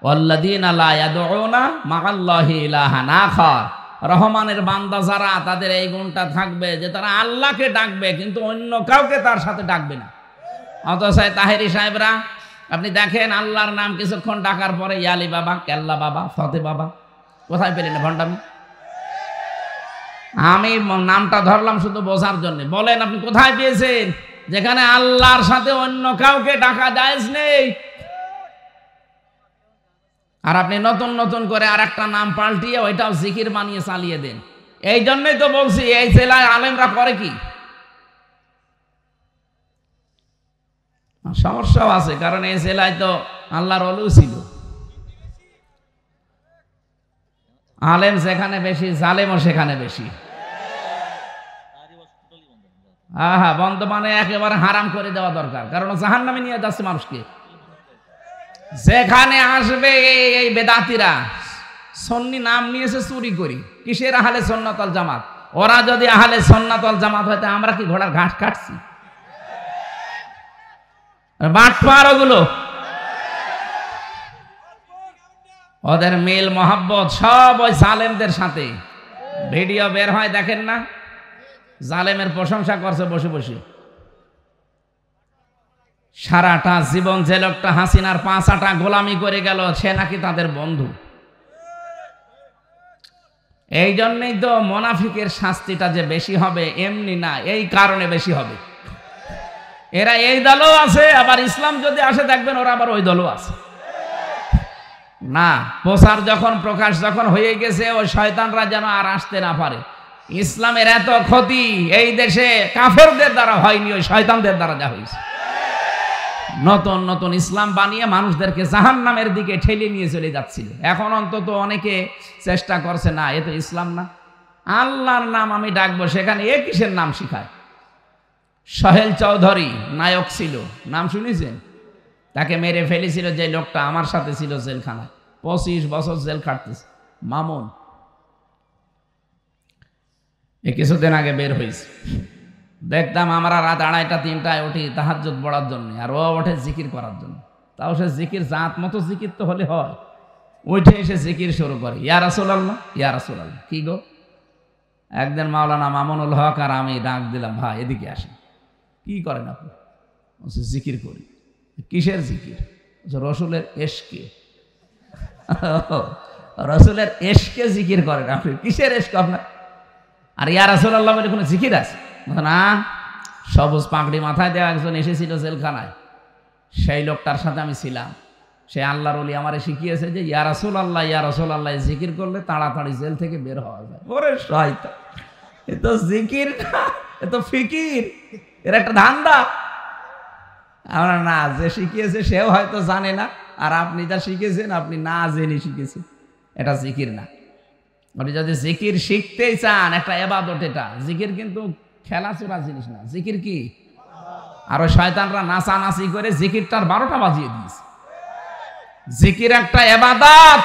ওয়াল্লাযীনা লা ইয়াদউনা মা'আল্লাহি ইলাহান আখার। রহমানের বান্দা যারা, তাদের এই গুণটা থাকবে যে তারা আল্লাহকে ডাকবে কিন্তু অন্য কাউকে তার সাথে ডাকবে না। অথচ তাহেরি সাহেবরা আপনি দেখেন আল্লাহর নাম কিছুক্ষণ ডাকার পরে ইয়ালি বাবা, কেল্লা বাবা, ফতে বাবা, কোথায় পেলেন ভণ্ডামি? আমি নামটা ধরলাম শুধু বোঝার জন্য। বলেন আপনি কোথায় পেয়েছেন যেখানে আল্লাহর সাথে অন্য কাউকে ডাকা জায়েজ নেই? আর আপনি নতুন নতুন করে আর একটা নাম পাল্টিয়ে ওইটাও জিকির বানিয়ে চালিয়ে দেন। এই জন্যই তো বলছি এই জেলায় আলেমরা করে কি সমস্যাও আছে, কারণ এই জেলায় তো আল্লাহর ওলি ছিল। আলেম যেখানে বেশি, জালেমও সেখানে বেশি। হ্যাঁ, বন্ধ মানে একেবারে হারাম করে দেওয়া দরকার, কারণ জাহান্নামে নিয়ে যাচ্ছে মানুষকে। যেখানে আসবে এই বেদাতিরা সুন্নি নাম নিয়েছে চুরি করি, কিসের আহলে সুন্নাত ওয়াল জামাত? ওরা যদি আহলে সুন্নাত ওয়াল জামাত হয়তো আমরা কি ঘোড়ার ঘাস কাটছি? বাটপার ওগুলো, ওদের মিল মোহাব্বত সব ওই জালেমদের সাথে। ভিডিও বের হয় দেখেন না, জালেমের প্রশংসা করছে বসে বসে। সারাটা জীবন যে লোকটা হাসিনার 5 গোলামি করে গেল সে নাকি তাদের বন্ধু। এই জন্যই তো মুনাফিকের শাস্তিটা যে বেশি হবে এমনি না, এই কারণে বেশি হবে। এরা এই দলও আছে, আবার ইসলাম যদি আসে দেখবেন ওরা আবার ওই দলও আছে। না, প্রচার যখন প্রকাশ যখন হয়ে গেছে ওই শয়তানরা যেন আর আসতে না পারে। ইসলামের এত ক্ষতি এই দেশে কাফেরদের দ্বারা হয়নি, ওই শয়তানদের দ্বারা যা হয়েছে। নতুন নতুন ইসলাম বানিয়ে মানুষদেরকে জাহান্নামের দিকে ঠেলে নিয়ে চলে যাচ্ছিল। এখন অন্তত অনেকে চেষ্টা করছে, না এ তো ইসলাম না, আল্লাহর নাম আমি ডাকবো, সেখানে এ কিসের নাম শিখায়? সোহেল চৌধুরী নায়ক ছিল, নাম শুনেছেন? তাকে মেরে ফেলেছিল যে লোকটা আমার সাথে ছিল জেলখানায়, 25 বছর জেল খাটতেছে, মামুন। এ কিছুদিন আগে বের হয়েছে। দেখতাম আমরা রাত 2:30-3টায় উঠি তাহাজ্জুদ পড়ার জন্য, আর ও ওঠে জিকির করার জন্য। তাও সে জিকির জাত মতো জিকির তো হলে হয়, উঠে এসে জিকির শুরু করে, ইয়া রাসূলুল্লাহ, ইয়া রাসূলুল্লাহ। কি গো? একদিন মাওলানা মামুনুল হক আর আমি ডাক দিলাম, ভাই এদিকে আসেন। কি করেন আপনি? বলছে জিকির করি। কিসের জিকির? রসুলের এশকে। রসুলের এশকে জিকির করেন আপনি? কিসের এশক আপনার? আর ইয়া রাসূলুল্লাহ বলে কোনো জিকির আছে? না, সবুজ পাগড়ি মাথায় দেওয়া একজন এসেছিল জেলখানায়, সেই লোকটার সাথে আমি ছিলাম। সে আল্লাহর ওলি আমারে শিখিয়েছে যে ইয়া রাসূলুল্লাহ, ইয়া রাসূলুল্লাহ জিকির করলে তাড়াতাড়ি জেল থেকে বের হওয়া যায়। ওরে শয়তান, এ তো জিকির না, এ তো ফিকির, এর একটা ধান্দা। আমরা না, যে শিখিয়েছে সেও হয়তো জানে না, আর আপনি যা শিখেছেন আপনি না জেনে শিখেছেন। এটা জিকির না। আপনি যদি জিকির শিখতেই চান, একটা ইবাদত এটা। জিকির কিন্তু খেলাচোরা জিনিস না। জিকির কি? আর ওই শয়তানরা নাচানাচি করে জিকিরটার 12টা বাজিয়ে দিয়েছে। জিকির একটা ইবাদত।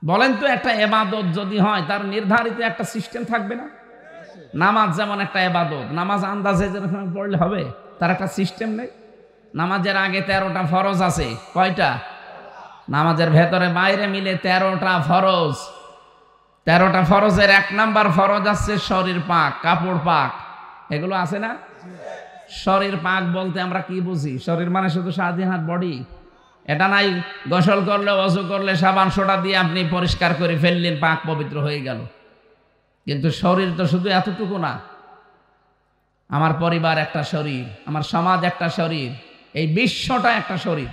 বলেন তো, একটা ইবাদত যদি হয় তার নির্ধারিত একটা সিস্টেম থাকবে না? নামাজ যেমন একটা ইবাদত, নামাজ আন্দাজে যেরকম পড়লে হবে, তার একটা সিস্টেম নেই। নামাজের আগে 13টা ফরজ আছে। কয়টা? নামাজের ভেতরে বাইরে মিলে 13টা ফরজ। 13টা ফরজের 1 নাম্বার ফরজ আছে শরীর পাক, কাপড় পাক। এগুলো আছে না? শরীর পাক বলতে আমরা কি বুঝি? শরীর মানে শুধু স্বাধীন বডি, এটা নাই গোসল করলে, ওযু করলে সাবান সোডা দিয়ে আপনি পরিষ্কার করে ফেললেন, পাক পবিত্র হয়ে গেল। কিন্তু শরীর তো শুধু এতটুকু না। আমার পরিবার একটা শরীর, আমার সমাজ একটা শরীর, এই বিশ্বটা একটা শরীর।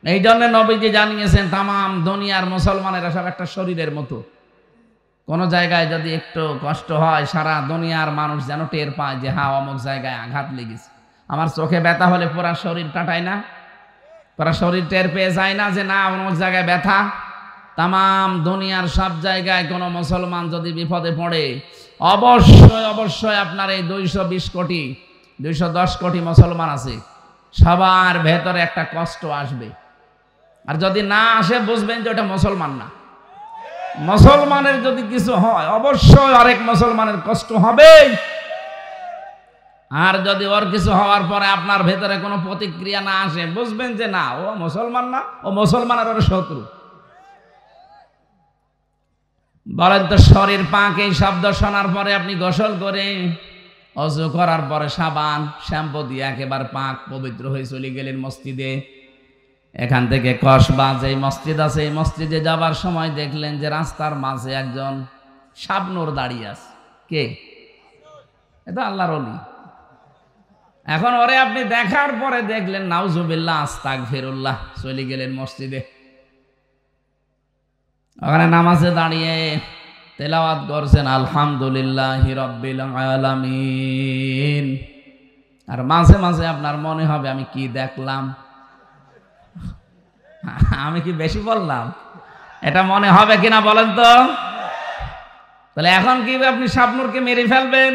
এই জন্য নবীজি জানিয়েছেন তামাম দুনিয়ার মুসলমানেরা সব একটা শরীরের মতো। কোন জায়গায় যদি একটু কষ্ট হয়, সারা দুনিয়ার মানুষ যেন টের পায় যে হ্যাঁ অমুক জায়গায় আঘাত লেগেছে। আমার চোখে ব্যথা হলে পুরা শরীর কাটায় না? পুরা শরীর টের পেয়ে যায় না যে না অমুক জায়গায় ব্যথা? তামাম দুনিয়ার সব জায়গায় কোনো মুসলমান যদি বিপদে পড়ে, অবশ্যই অবশ্যই আপনার এই 220 কোটি 210 কোটি মুসলমান আছে, সবার ভেতরে একটা কষ্ট আসবে। আর যদি না আসে বুঝবেন যে ওটা মুসলমান না। মুসলমানের যদি কিছু হয় অবশ্যই আরেক মুসলমানের কষ্ট হবেই। আর যদি ওর কিছু হওয়ার পরে আপনার ভেতরে কোনো প্রতিক্রিয়া না আসে, বুঝবেন যে না, ও মুসলমান না, ও মুসলমানের ওর শত্রু। বলেন তো, শরীর পাক এই শব্দ শোনার পরে আপনি গোসল করে অজু করার পরে সাবান শ্যাম্পু দিয়ে একেবারে পাক পবিত্র হয়ে চলে গেলেন মসজিদে। এখান থেকে কসবা যে মসজিদ আছে, এই মসজিদে যাবার সময় দেখলেন যে রাস্তার মাঝে একজন শাবনূর দাঁড়িয়ে আছে। কে? এটা আল্লাহর ওলি। এখন ওরে আপনি দেখার পরে দেখলেন নাউজুবিল্লাহ আস্তাগফিরুল্লাহ, চলে গেলেন মসজিদে। ওখানে নামাজে দাঁড়িয়ে তেলাওয়াত করছেন আলহামদুলিল্লাহি রাব্বিল আলামিন। আর মাঝে মাঝে আপনার মনে হবে আমি কি দেখলাম, আমি কি বেশি বললাম? এটা মনে হবে কিনা বলেন তো? তাহলে এখন কি আপনি শাবনূরকে মেরে ফেলবেন?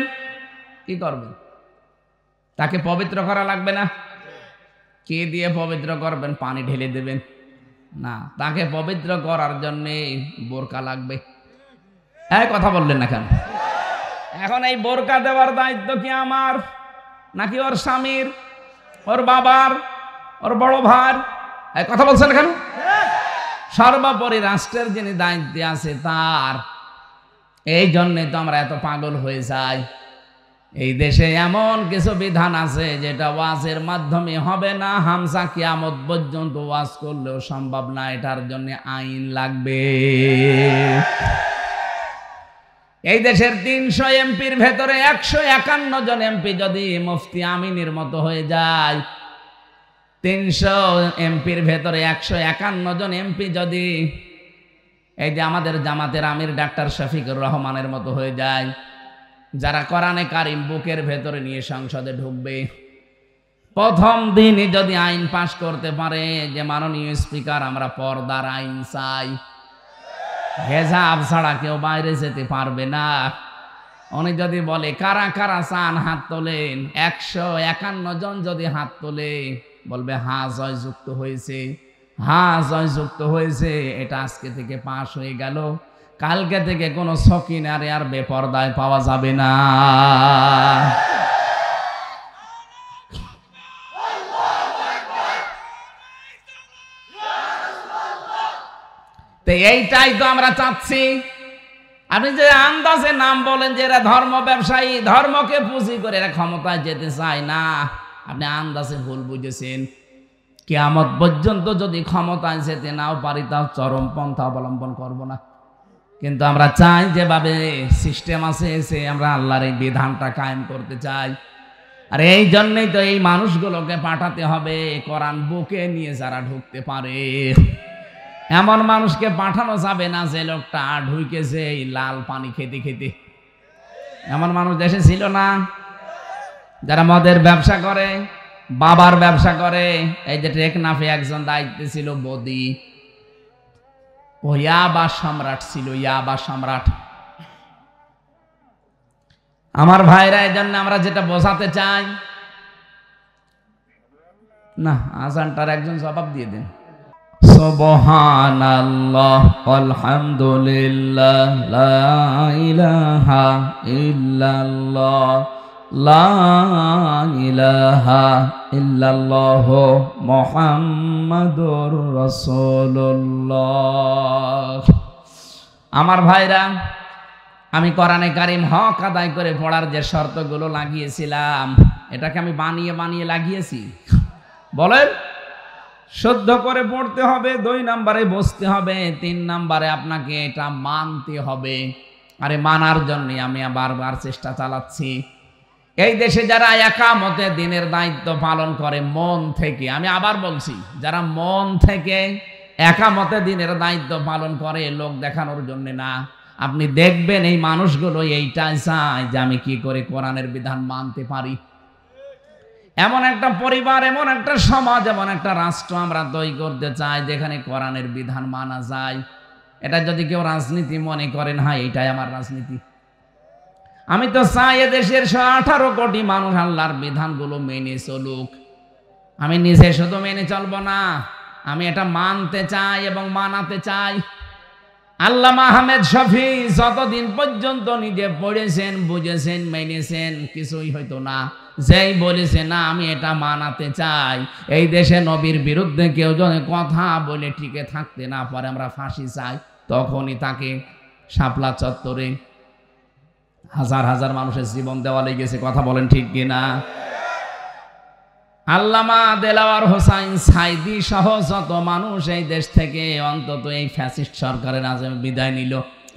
কি করবেন? তাকে পবিত্র করা লাগবে না? কে দিয়ে পবিত্র করবেন? পানি ঢেলে দেবেন না, তাকে পবিত্র করার জন্য বোরকা লাগবে। হ্যাঁ, কথা বললেন না কেন? এখন এই বোরকা দেওয়ার দায়িত্ব কি আমার নাকি ওর স্বামীর, ওর বাবার, ওর বড় ভাই? কথা বলছেন কেন? সর্বোপরি রাষ্ট্রের যিনি দায়িত্বে আছে তার। এই জন্যে তো আমরা এত পাগল হয়ে যাই। এই দেশে এমন কিছু বিধান আছে যেটা ওয়াজের মাধ্যমে হবে না, হামসা কিয়ামত পর্যন্ত ওয়াজ করলেও সম্ভব না, এটার জন্য আইন লাগবে। এই দেশের 300 এমপির ভেতরে 151 জন এমপি যদি মুফতি আমিনের মতো হয়ে যায়, 300 এমপির ভেতরে 151 জন এমপি যদি এই যে আমাদের জামাতের আমির ডাক্তার শফিকুর রহমানের মতো হয়ে যায়, যারা কোরআনে কারিম বুকের ভেতরে নিয়ে সংসদে ঢুকবে, প্রথম দিনই যদি আইন পাশ করতে পারে যে মাননীয় স্পিকার আমরা পর্দার আইন চাই, হেজাব ছাড়া কেউ বাইরে যেতে পারবে না, উনি যদি বলে কারা কারা চান হাত তোলেন, 151 জন যদি হাত তোলে, বলবে হ্যাঁ জয়যুক্ত হয়েছে, হ্যাঁ জয়যুক্ত হয়েছে, এটা আজকে থেকে পাশ হয়ে গেল, কালকে থেকে কোনো সকিনারে আর বেপরদায় পাওয়া যাবে না। তো এইটাই তো আমরা চাচ্ছি। আপনি যে আন্দাজে নাম বলেন যে এরা ধর্ম ব্যবসায়ী, ধর্মকে পুঁজি করে এরা ক্ষমতায় যেতে চায় না, আপনি আন্দাজে ভুল বুঝেছেন। কিয়ামত পর্যন্ত যদি ক্ষমতায় যেতে নাও পারি তাও চরমপন্থা অবলম্বন করব না। কিন্তু আমরা চাই যেভাবে সিস্টেম আছে সে আমরা আল্লাহর এই বিধানটা কায়েম করতে চাই। আর এই জন্যই তো এই মানুষগুলোকে পাঠাতে হবে কোরআন বুকে নিয়ে যারা ঢুকতে পারে। এমন মানুষকে পাঠানো যাবে না যে লোকটা ঢুকেছে এই লাল পানি খেতে খেতে। এমন মানুষ দেশে ছিল না? যারা মদের ব্যবসা করে, বাবার ব্যবসা করে। এই যে টেকনাফে একজন দায়িত্বে ছিল বদি, ও ইয়াবা সম্রাট ছিল, ইয়াবা সম্রাট। আমার ভাইরা, এই জন্য আমরা যেটা বোঝাতে চাই না, আজানটার একজন জবাব দিয়ে দেন। সুবহানাল্লাহ আলহামদুলিল্লাহ লা ইলাহা ইল্লাল্লাহ লা ইলাহা ইল্লাল্লাহ মুহাম্মাদুর রাসূলুল্লাহ। আমার ভাইরা, আমি কোরআনে কারিম হক আদায় করে পড়ার যে শর্তগুলো লাগিয়েছিলাম, এটাকে আমি বানিয়ে বানিয়ে লাগিয়েছি? বলেন, শুদ্ধ করে পড়তে হবে, 2 নম্বরে বসতে হবে, 3 নম্বরে আপনাকে এটা মানতে হবে। আরে মানার জন্য আমি বারবার চেষ্টা চালাচ্ছি। এই দেশে যারা একামতে দিনের দায়িত্ব পালন করে মন থেকে, আমি আবার বলছি, যারা মন থেকে একামতে দিনের দায়িত্ব পালন করে লোক দেখানোর জন্য না, আপনি দেখবেন এই মানুষগুলো এইটাই চায় যে আমি কি করে কোরআনের বিধান মানতে পারি। এমন একটা পরিবার, এমন একটা সমাজ, এমন একটা রাষ্ট্র আমরা তৈরি করতে চাই যেখানে কোরআনের বিধান মানা যায়। এটা যদি কেউ রাজনীতি মনে করেন, হ্যাঁ এটাই আমার রাজনীতি। আমি তো চাই এদেশের 18 কোটি মানুষ আল্লাহর বিধানগুলো মেনে চলুক। আমি নিজে শুধু মেনে চলবো না, আমি এটা মানতে চাই এবং মানাতে চাই। আল্লামা আহমেদ শফি যতদিন পর্যন্ত নিজে পড়েছেন, বুঝেছেন, মেনেছেন, কিছুই হইতো না। যেই বলেছে না আমি এটা মানাতে চাই, এই দেশে নবীর বিরুদ্ধে কেউ যদি কথা বলে টিকে থাকতে না পারে, আমরা ফাঁসি চাই, তখনই তাকে শাপলা চত্বরে হাজার হাজার মানুষের জীবন দেওয়া লেগেছে। কথা বলেন ঠিক কিনা? আল্লামা দেলাওয়ার হোসাইন সাইদি সহ যত মানুষ এই দেশ থেকে অন্তত এই ফ্যাসিস্ট সরকারের আজমে বিদায় নিল,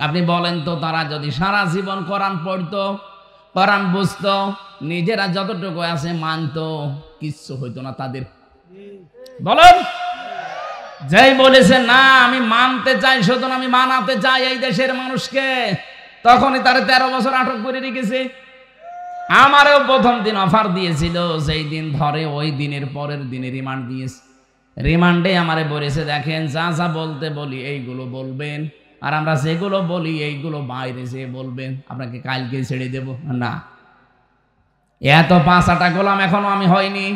আপনি বলেন তো তারা যদি সারা জীবন কোরআন পড়তো, কোরআন বুঝতো, নিজেরা যতটুকু আছে মানতো, কিচ্ছু হইতো না তাদের। বলেন, যেই বলেছে না আমি মানতে চাই, শুধু আমি মানাতে চাই এই দেশের মানুষকে, তখনই তারা 13 বছর আটক করে রেখেছে। আমারও প্রথম দিন অফার দিয়েছিল, যেই দিন ধরে ওই দিনের পরের দিনে রিমান্ড দিয়েছে। রিমান্ডে আমারে বলেছে দেখেন যা যা বলতে বলি এইগুলো বলবেন, আর আমরা যেগুলো বলি এইগুলো বাইরে যেয়ে বলবেন, আপনাকে কালকে ছেড়ে দেব না। এত 5-8 গোলাম এখনো আমি হয়নি,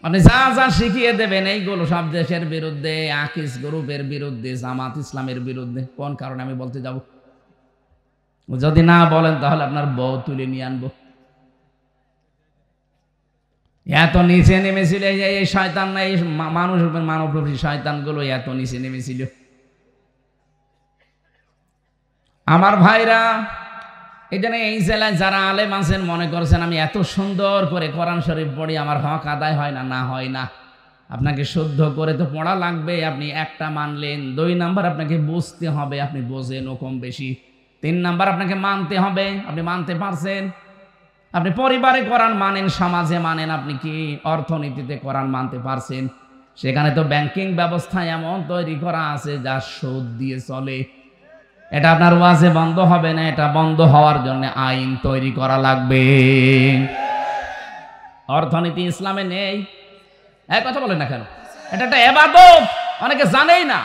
আপনি যা যা শিখিয়ে দেবেন এইগুলো সব দেশের বিরুদ্ধে, আকিস গ্রুপের বিরুদ্ধে, জামাত ইসলামের বিরুদ্ধে। কোন কারণে আমি বলতে যাব? যদি না বলেন তাহলে আপনার বউ তুলে নিয়ে আনবো। এত নিচে নেমেছিল এই শয়তান, না এই মানুষ মানবরূপী শয়তানগুলো এত নিচে নেমেছিল। আমার ভাইরা, এই জন্য এই জেলায় যারা আলেম আছেন মনে করছেন আমি এত সুন্দর করে কোরআন শরীফ পড়ি আমার হক আদায় হয় না, না হয় না। আপনাকে শুদ্ধ করে তো পড়া লাগবে। আপনি একটা মানলেন, 2 নাম্বার আপনাকে বুঝতে হবে, আপনি বোঝেন ও কম বেশি। 3 নাম্বার আপনাকে মানতে হবে, আপনি মানতে পারছেন। আপনি পরিবারে কোরআন মানেন, সমাজে মানেন, আপনি কি অর্থনীতিতে কোরআন মানতে পারছেন? সেখানে তো ব্যাংকিং ব্যবস্থা এমন তৈরি করা আছে যা সুদ দিয়ে চলে। এটা আপনার ওয়াজে বন্ধ হবে না, এটা বন্ধ হওয়ার জন্য আইন তৈরি করা লাগবে। অর্থনীতি ইসলামে নেই, এক কথা বলেন না কেন? এটা একটা ইবাদত, অনেকে জানেই না।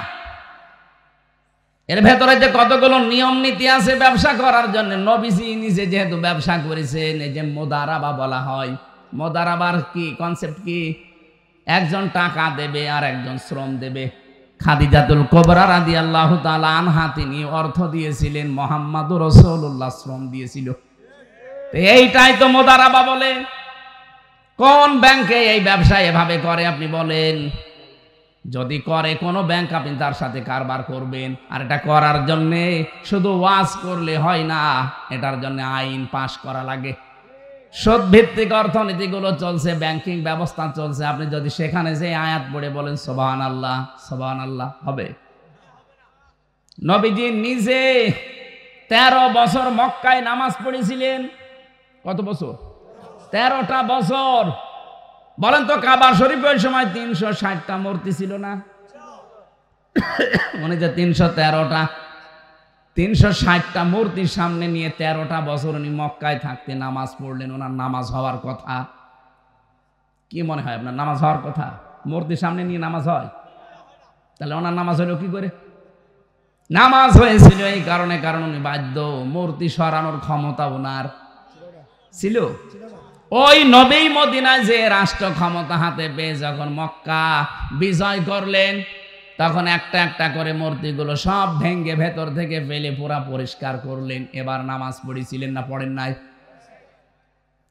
এর ভেতরে যে কতগুলো নিয়ম নীতি আছে ব্যবসা করার জন্য, নবীজি নিজে যেহেতু ব্যবসা করেছেন, এই যে মুদারাবা বলা হয়, মুদারাবার কি কনসেপ্ট কি? একজন টাকা দেবে আর একজন শ্রম দেবে। খাদিজাতুল কুবরা রাদিয়াল্লাহু তাআলা আনহা তিনি অর্থ দিয়েছিলেন, মুহাম্মাদুর রাসূলুল্লাহ শ্রম দিয়েছিল। এইটাই তো মুদারাবা বলে। কোন ব্যাংকে এই ব্যবসা এভাবে করে আপনি বলেন? যদি করে কোনো ব্যাংক, আপনি তার সাথে কারবার করবেন। আর এটা করার জন্যে শুধু ওয়াজ করলে হয় না, এটার জন্য আইন পাশ করা লাগে। সুদ ভিত্তিক অর্থনীতিগুলো চলছে, ব্যাংকিং ব্যবস্থা চলছে। আপনি যদি সেখানে যে আয়াত পড়ে বলেন সুবহানাল্লাহ সুবহানাল্লাহ, হবে? নবীজি নিজে 13 বছর মক্কায় নামাজ পড়েছিলেন। কত বছর? 13টা বছর। বলেন তো কাবা শরীফে ওই সময় 360টা মূর্তি ছিল না? মনে যে 313টা, 360টা মূর্তির সামনে নিয়ে 13টা বছর উনি মক্কায় থাকতে নামাজ পড়লেন। ওনার নামাজ হওয়ার কথা? কি মনে হয় আপনার নামাজ হওয়ার কথা? মূর্তির সামনে নিয়ে নামাজ হয়? তাহলে ওনার নামাজ হলো কি করে? নামাজ হয়েছিল এই কারণে, কারণ উনি বাধ্য, মূর্তি সরানোর ক্ষমতা ওনার ছিল। ওই নবী মদিনায় যে রাষ্ট্র ক্ষমতা হাতে পেয়ে যখন মক্কা বিজয় করলেন, তখন একটা একটা করে মূর্তিগুলো সব ভেঙ্গে ভেতর থেকে ফেলে পুরা পরিষ্কার করলেন। এবার নামাজ পড়েছিলেন না পড়েন নাই?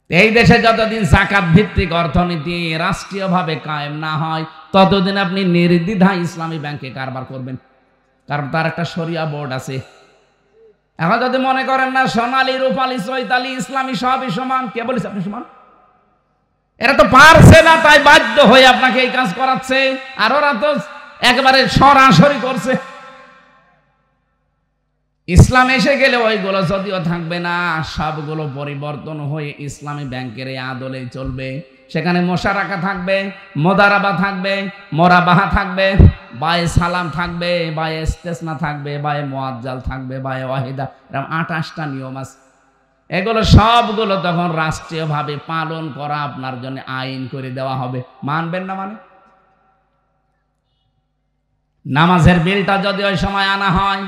এই দেশে যতদিন যাকাত ভিত্তিক অর্থনীতি রাষ্ট্রীয়ভাবে কায়েম না হয়, ততদিন আপনি নির্দ্বিধায় ইসলামী ব্যাংকে কারবার করবেন, কারণ তার একটা শরিয়া বোর্ড আছে। এখন যদি মনে করেন না সোনালী, রূপালী, চৈতালি, ইসলামী সবই সমান, কে বলেছে আপনি সমান? এরা তো পারছে না, তাই বাধ্য হয়ে আপনাকে এই কাজ করাচ্ছে। আর ওরা তো একেবারে সরাসরি করছে। ইসলাম এসে গেলে ওইগুলো যদিও থাকবে না, সবগুলো পরিবর্তন হয়ে ইসলামী ব্যাংকের এই আদলে চলবে। সেখানে মোশারাকা থাকবে, মুদারাবা থাকবে, মোরাবাহা থাকবে, বায়ে সালাম থাকবে, বায়ে ইস্তেসনা থাকবে, বায়ে মুআজ্জাল থাকবে, বায়ে ওয়াহিদা, এরকম 28টা নিয়ম আছে। এগুলো সবগুলো তখন রাষ্ট্রীয়ভাবে পালন করা আপনার জন্য আইন করে দেওয়া হবে। মানবেন না? মানে নামাজের বিলটা যদি ওই সময় আনা হয়,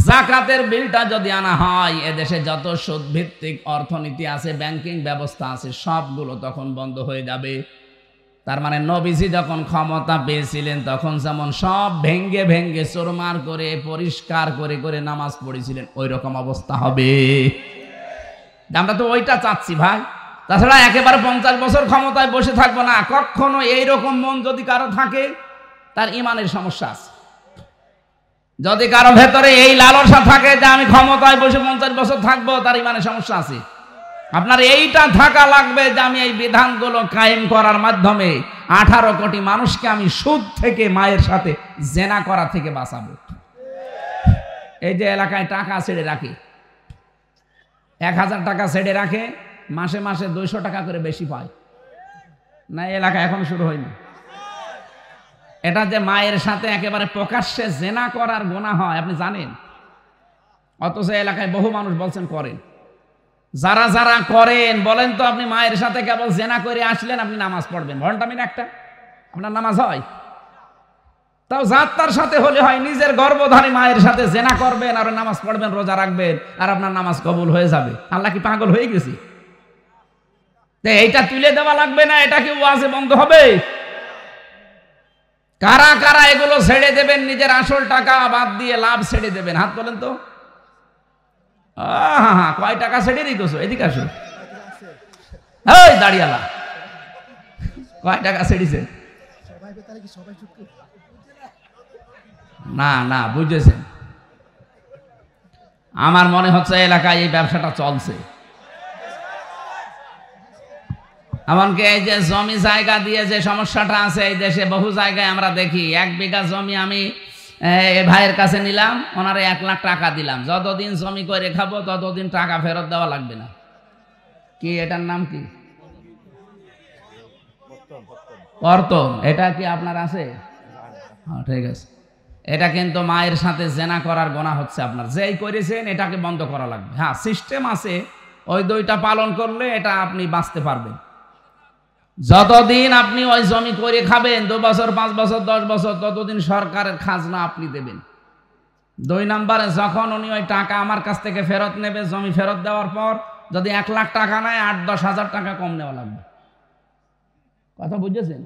যাকাতের বিলটা যদি আনা হয়, এদেশে যত সুদ ভিত্তিক অর্থনীতি আছে, ব্যাংকিং ব্যবস্থা আছে, সবগুলো তখন বন্ধ হয়ে যাবে। তার মানে নবীজি যখন ক্ষমতা পেয়েছিলেন তখন যেমন সব ভেঙ্গে ভেঙ্গে চোরমার করে পরিষ্কার করে করে নামাজ পড়েছিলেন, ওই রকম অবস্থা হবে। আমরা তো ওইটা চাচ্ছি ভাই। তাছাড়া একেবারে 50 বছর ক্ষমতায় বসে থাকবো না কখনো। এইরকম মন যদি কারো থাকে তার ইমানের সমস্যা আছে। যদি কারো ভেতরে এই লালসা থাকে যে আমি ক্ষমতায় বসে 50 বছর থাকবো, তার ইমানের সমস্যা আছে। আপনার এইটা থাকা লাগবে যে আমি এই বিধানগুলো কায়েম করার মাধ্যমে 18 কোটি মানুষকে আমি সুদ থেকে, মায়ের সাথে জেনা করা থেকে বাঁচাবো। এই যে এলাকায় টাকা ছেড়ে রাখে, 1000 টাকা ছেড়ে রাখে, মাসে মাসে 200 টাকা করে বেশি পায় না? এলাকা এখন শুরু হয়নি। এটা যে মায়ের সাথে একেবারে প্রকাশ্যে জেনা করার গুনাহ হয় আপনি জানেন, অথচ এলাকায় বহু মানুষ বলছেন করেন। যারা যারা করেন বলেন তো, আপনি মায়ের সাথে কেবল জেনা করে আসলেন, আপনি নামাজ পড়বেন, ভন্ডামিন একটা, আপনার নামাজ হয়? তাও যাত্রার সাথে হলে হয়, নিজের গর্ভধারী মায়ের সাথে জেনা করবেন আর নামাজ পড়বেন, রোজা রাখবেন, আর আপনার নামাজ কবুল হয়ে যাবে। আল্লাহ কি পাগল হয়ে গেছে? এইটা তুলে দেওয়া লাগবে না? এটা কি ওয়াজে বন্ধ হবে? কারা কারা এগুলো ছেড়ে দেবেন? নিজের আসল টাকা বাদ দিয়ে লাভ ছেড়ে দেবেন, হাত তোলেন তো। কয় টাকা ছেড়ে রেখেছো? এদিকে আসো। এই দাঁড়িয়ালা, কয় টাকা ছেড়েছে? না না, বুঝেছেন। আমার মনে হচ্ছে এলাকায় এই ব্যবসাটা চলছে। এমনকি এই যে জমি জায়গা দিয়ে যে সমস্যাটা আছে এই দেশে, বহু জায়গায় আমরা দেখি 1 বিঘা জমি আমি ভাইয়ের কাছে নিলাম, ওনারে 1 লাখ টাকা দিলাম, যতদিন জমি করে খাবো ততদিন টাকা ফেরত দেওয়া লাগবে না। কি এটার নাম কি? কর্তন। এটা কি আপনার আছে? হ্যাঁ, ঠিক আছে। এটা কিন্তু মায়ের সাথে জেনা করার গুনাহ হচ্ছে আপনার। যেই করেছেন এটাকে বন্ধ করা লাগবে। হ্যাঁ, সিস্টেম আছে, ওই 2টা পালন করলে এটা আপনি বাঁচতে পারবেন। যতদিন আপনি ওই জমি করে খাবেন, 2 বছর 5 বছর 10 বছর, ততদিন সরকারের খাজনা আপনি দেবেন। 2 নম্বরে যখন উনি ওই টাকা আমার কাছ থেকে ফেরত নেবে, জমি ফেরত দেওয়ার পর যদি 1 লাখ টাকা নেয়, 8-10 হাজার টাকা কম নেওয়া লাগবে। কথা বুঝেছেন?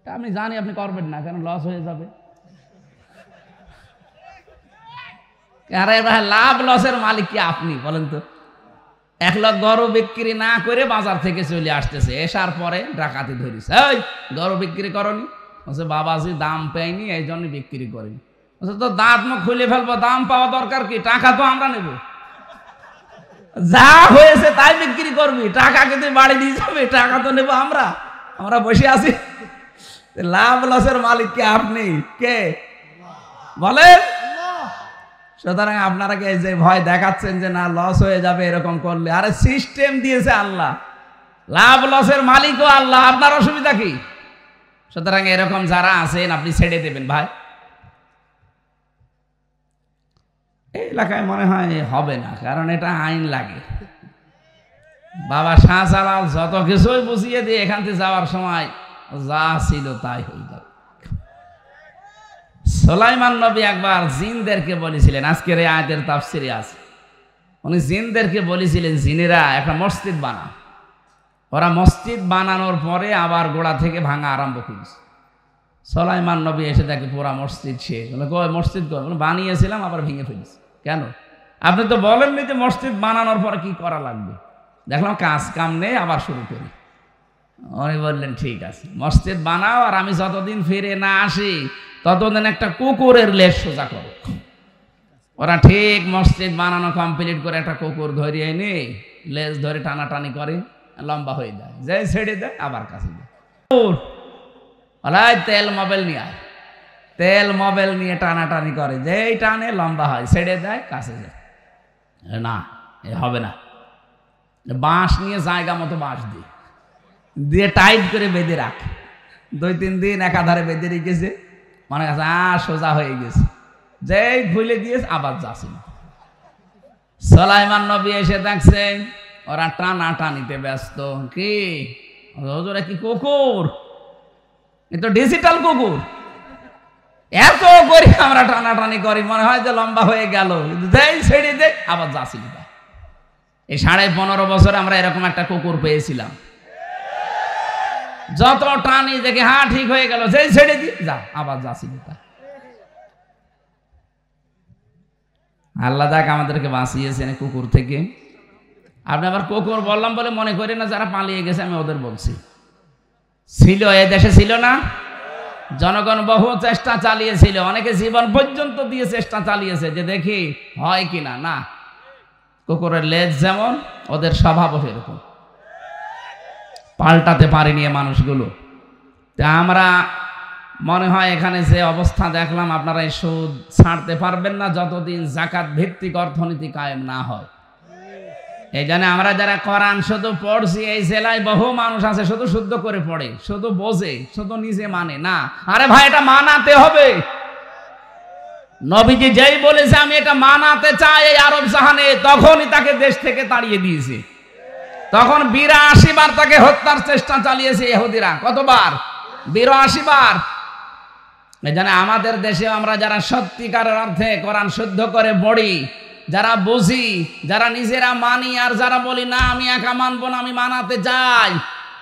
তা আমি জানি আপনি করবেন না, কারণ লস হয়ে যাবে। আরে ভাই, লাভ লসের মালিক কি আপনি বলেন তো? 1 লাখ গরু বিক্রি না করে বাজার থেকে চলে আসতেছে, এসার পরে ডাকাতি ধরিস, এই গরু বিক্রি করনি? বলছে বাবাজি দাম পাইনি এই জন্য বিক্রি করিনি। বলছে তো দাঁত মুখ খুলে ফেলবো, দাম পাওয়া দরকার কি? টাকা তো আমরা নেব, যা হয়েছে তাই বিক্রি করবি, টাকাকে তুই বাড়ি নিয়ে যাবে, টাকা তো নেবো আমরা, আমরা বসে আছি। লাভ লসের মালিক কে আপনি? কে বলেন? সুতরাং আপনারা কি যে ভয় দেখাচ্ছেন যে না লস হয়ে যাবে এরকম করলে, আরে সিস্টেম দিয়েছে আল্লাহ, লাভ লসের মালিকও আল্লাহ, আপনার অসুবিধা কি? সুতরাং এরকম যারা আছেন আপনি ছেড়ে দেবেন ভাই। এই এলাকায় মনে হয় হবে না, কারণ এটা আইন লাগে। বাবা শাহজালাল যত কিছুই বুঝিয়ে দিয়ে এখান থেকে যাওয়ার সময় যা ছিল তাই হয়ে যাবে। সুলাইমান নবী একবার জিনদেরকে বলেছিলেন, আজকের এই আয়াতের তাফসিরে আছে, উনি জিনদেরকে বলেছিলেন জিনেরা একটা মসজিদ বানা। ওরা মসজিদ বানানোর পরে আবার গোড়া থেকে ভাঙা আরম্ভ করেছে। সুলাইমান নবী এসে দেখে পুরা মসজিদ শেষ। কই মসজিদ বানিয়েছিলাম আবার ভেঙে ফেলেছি। কেন? আপনি তো বলেননি যে মসজিদ বানানোর পরে কি করা লাগবে। দেখলাম কাজ কাম নেই, আবার শুরু করি। উনি বললেন ঠিক আছে, মসজিদ বানাও, আর আমি যতদিন ফিরে না আসি ততদিন একটা কুকুরের লেজ সোজা করো। ওরা ঠিক মসজিদ বানানো কমপ্লিট করে একটা কুকুর ধরিয়ে এনে লেজ ধরে টানাটানি করে, লম্বা হয়ে যায়, যে ছেড়ে দেয় আবার কাছে দেয়। তেল মোবাইল নিয়ে আয়, তেল মোবাইল নিয়ে টানাটানি করে, যেই টানে লম্বা হয়, ছেড়ে দেয় কাছে যায়। না এ হবে না, বাঁশ নিয়ে জায়গা মতো বাঁশ দিয়ে টাইট করে বেঁধে রাখ। 2-3 দিন একাধারে বেঁধে রেখেছে, মনে কাছে সোজা হয়ে গেছে, যেই ভুলে দিয়েছে আবার যাচ্ছে। সুলাইমান নবী এসে দেখছেন ওরা টানা টানিতে ব্যস্ত। কি ওরা কি কুকুর? এ তো ডিজিটাল কুকুর। এত করে আমরা টানাটানি করি, মনে হয় যে লম্বা হয়ে গেল, যেই ছেড়ে দেয় আবার যাচ্ছি। এই 15.5 বছরে আমরা এরকম একটা কুকুর পেয়েছিলাম। যত টানি দেখে হ্যাঁ ঠিক হয়ে গেল, যেই ছেড়ে দি যা আবার যাচ্ছিল। আল্লাহ যাক আমাদেরকে বাঁচিয়েছেন কুকুর থেকে। আপনি আবার কুকুর বললাম বলে মনে করি না যারা পালিয়ে গেছে আমি ওদের বলছি। ছিল, এ দেশে ছিল না, জনগণ বহু চেষ্টা চালিয়েছিল, অনেকে জীবন পর্যন্ত দিয়ে চেষ্টা চালিয়েছে যে দেখি হয় কিনা। না, কুকুরের লেজ যেমন ওদের স্বভাবও সেরকম, পাল্টাতে পারেনি এ মানুষগুলো। তা আমরা মনে হয় এখানে যে অবস্থা দেখলাম, আপনারা এই সুদ ছাড়তে পারবেন না যতদিন যাকাত ভিত্তিক অর্থনীতি কায়েম না হয়। এই জন্য আমরা যারা কোরআন শুধু পড়ছি, এই জেলায় বহু মানুষ আছে শুধু শুদ্ধ করে পড়ে, শুধু বোঝে, শুধু নিজে মানে না। আরে ভাই, এটা মানাতে হবে। নবীজি যেই বলেছে আমি এটা মানাতে চাই এই আরব জাহানে, তখনই তাকে দেশ থেকে তাড়িয়ে দিয়েছে। তখন 82 বার তাকে হত্যার চেষ্টা চালিয়েছে ইহুদিরা। কতবার? 82 বার। এই জন্য আমাদের দেশে আমরা যারা সত্যিকারের অর্থে কোরআন শুদ্ধ করে পড়ি, যারা বুঝি, যারা নিজেরা মানি, আর যারা বলি না আমি একা মানবো না, আমি মানাতে চাই,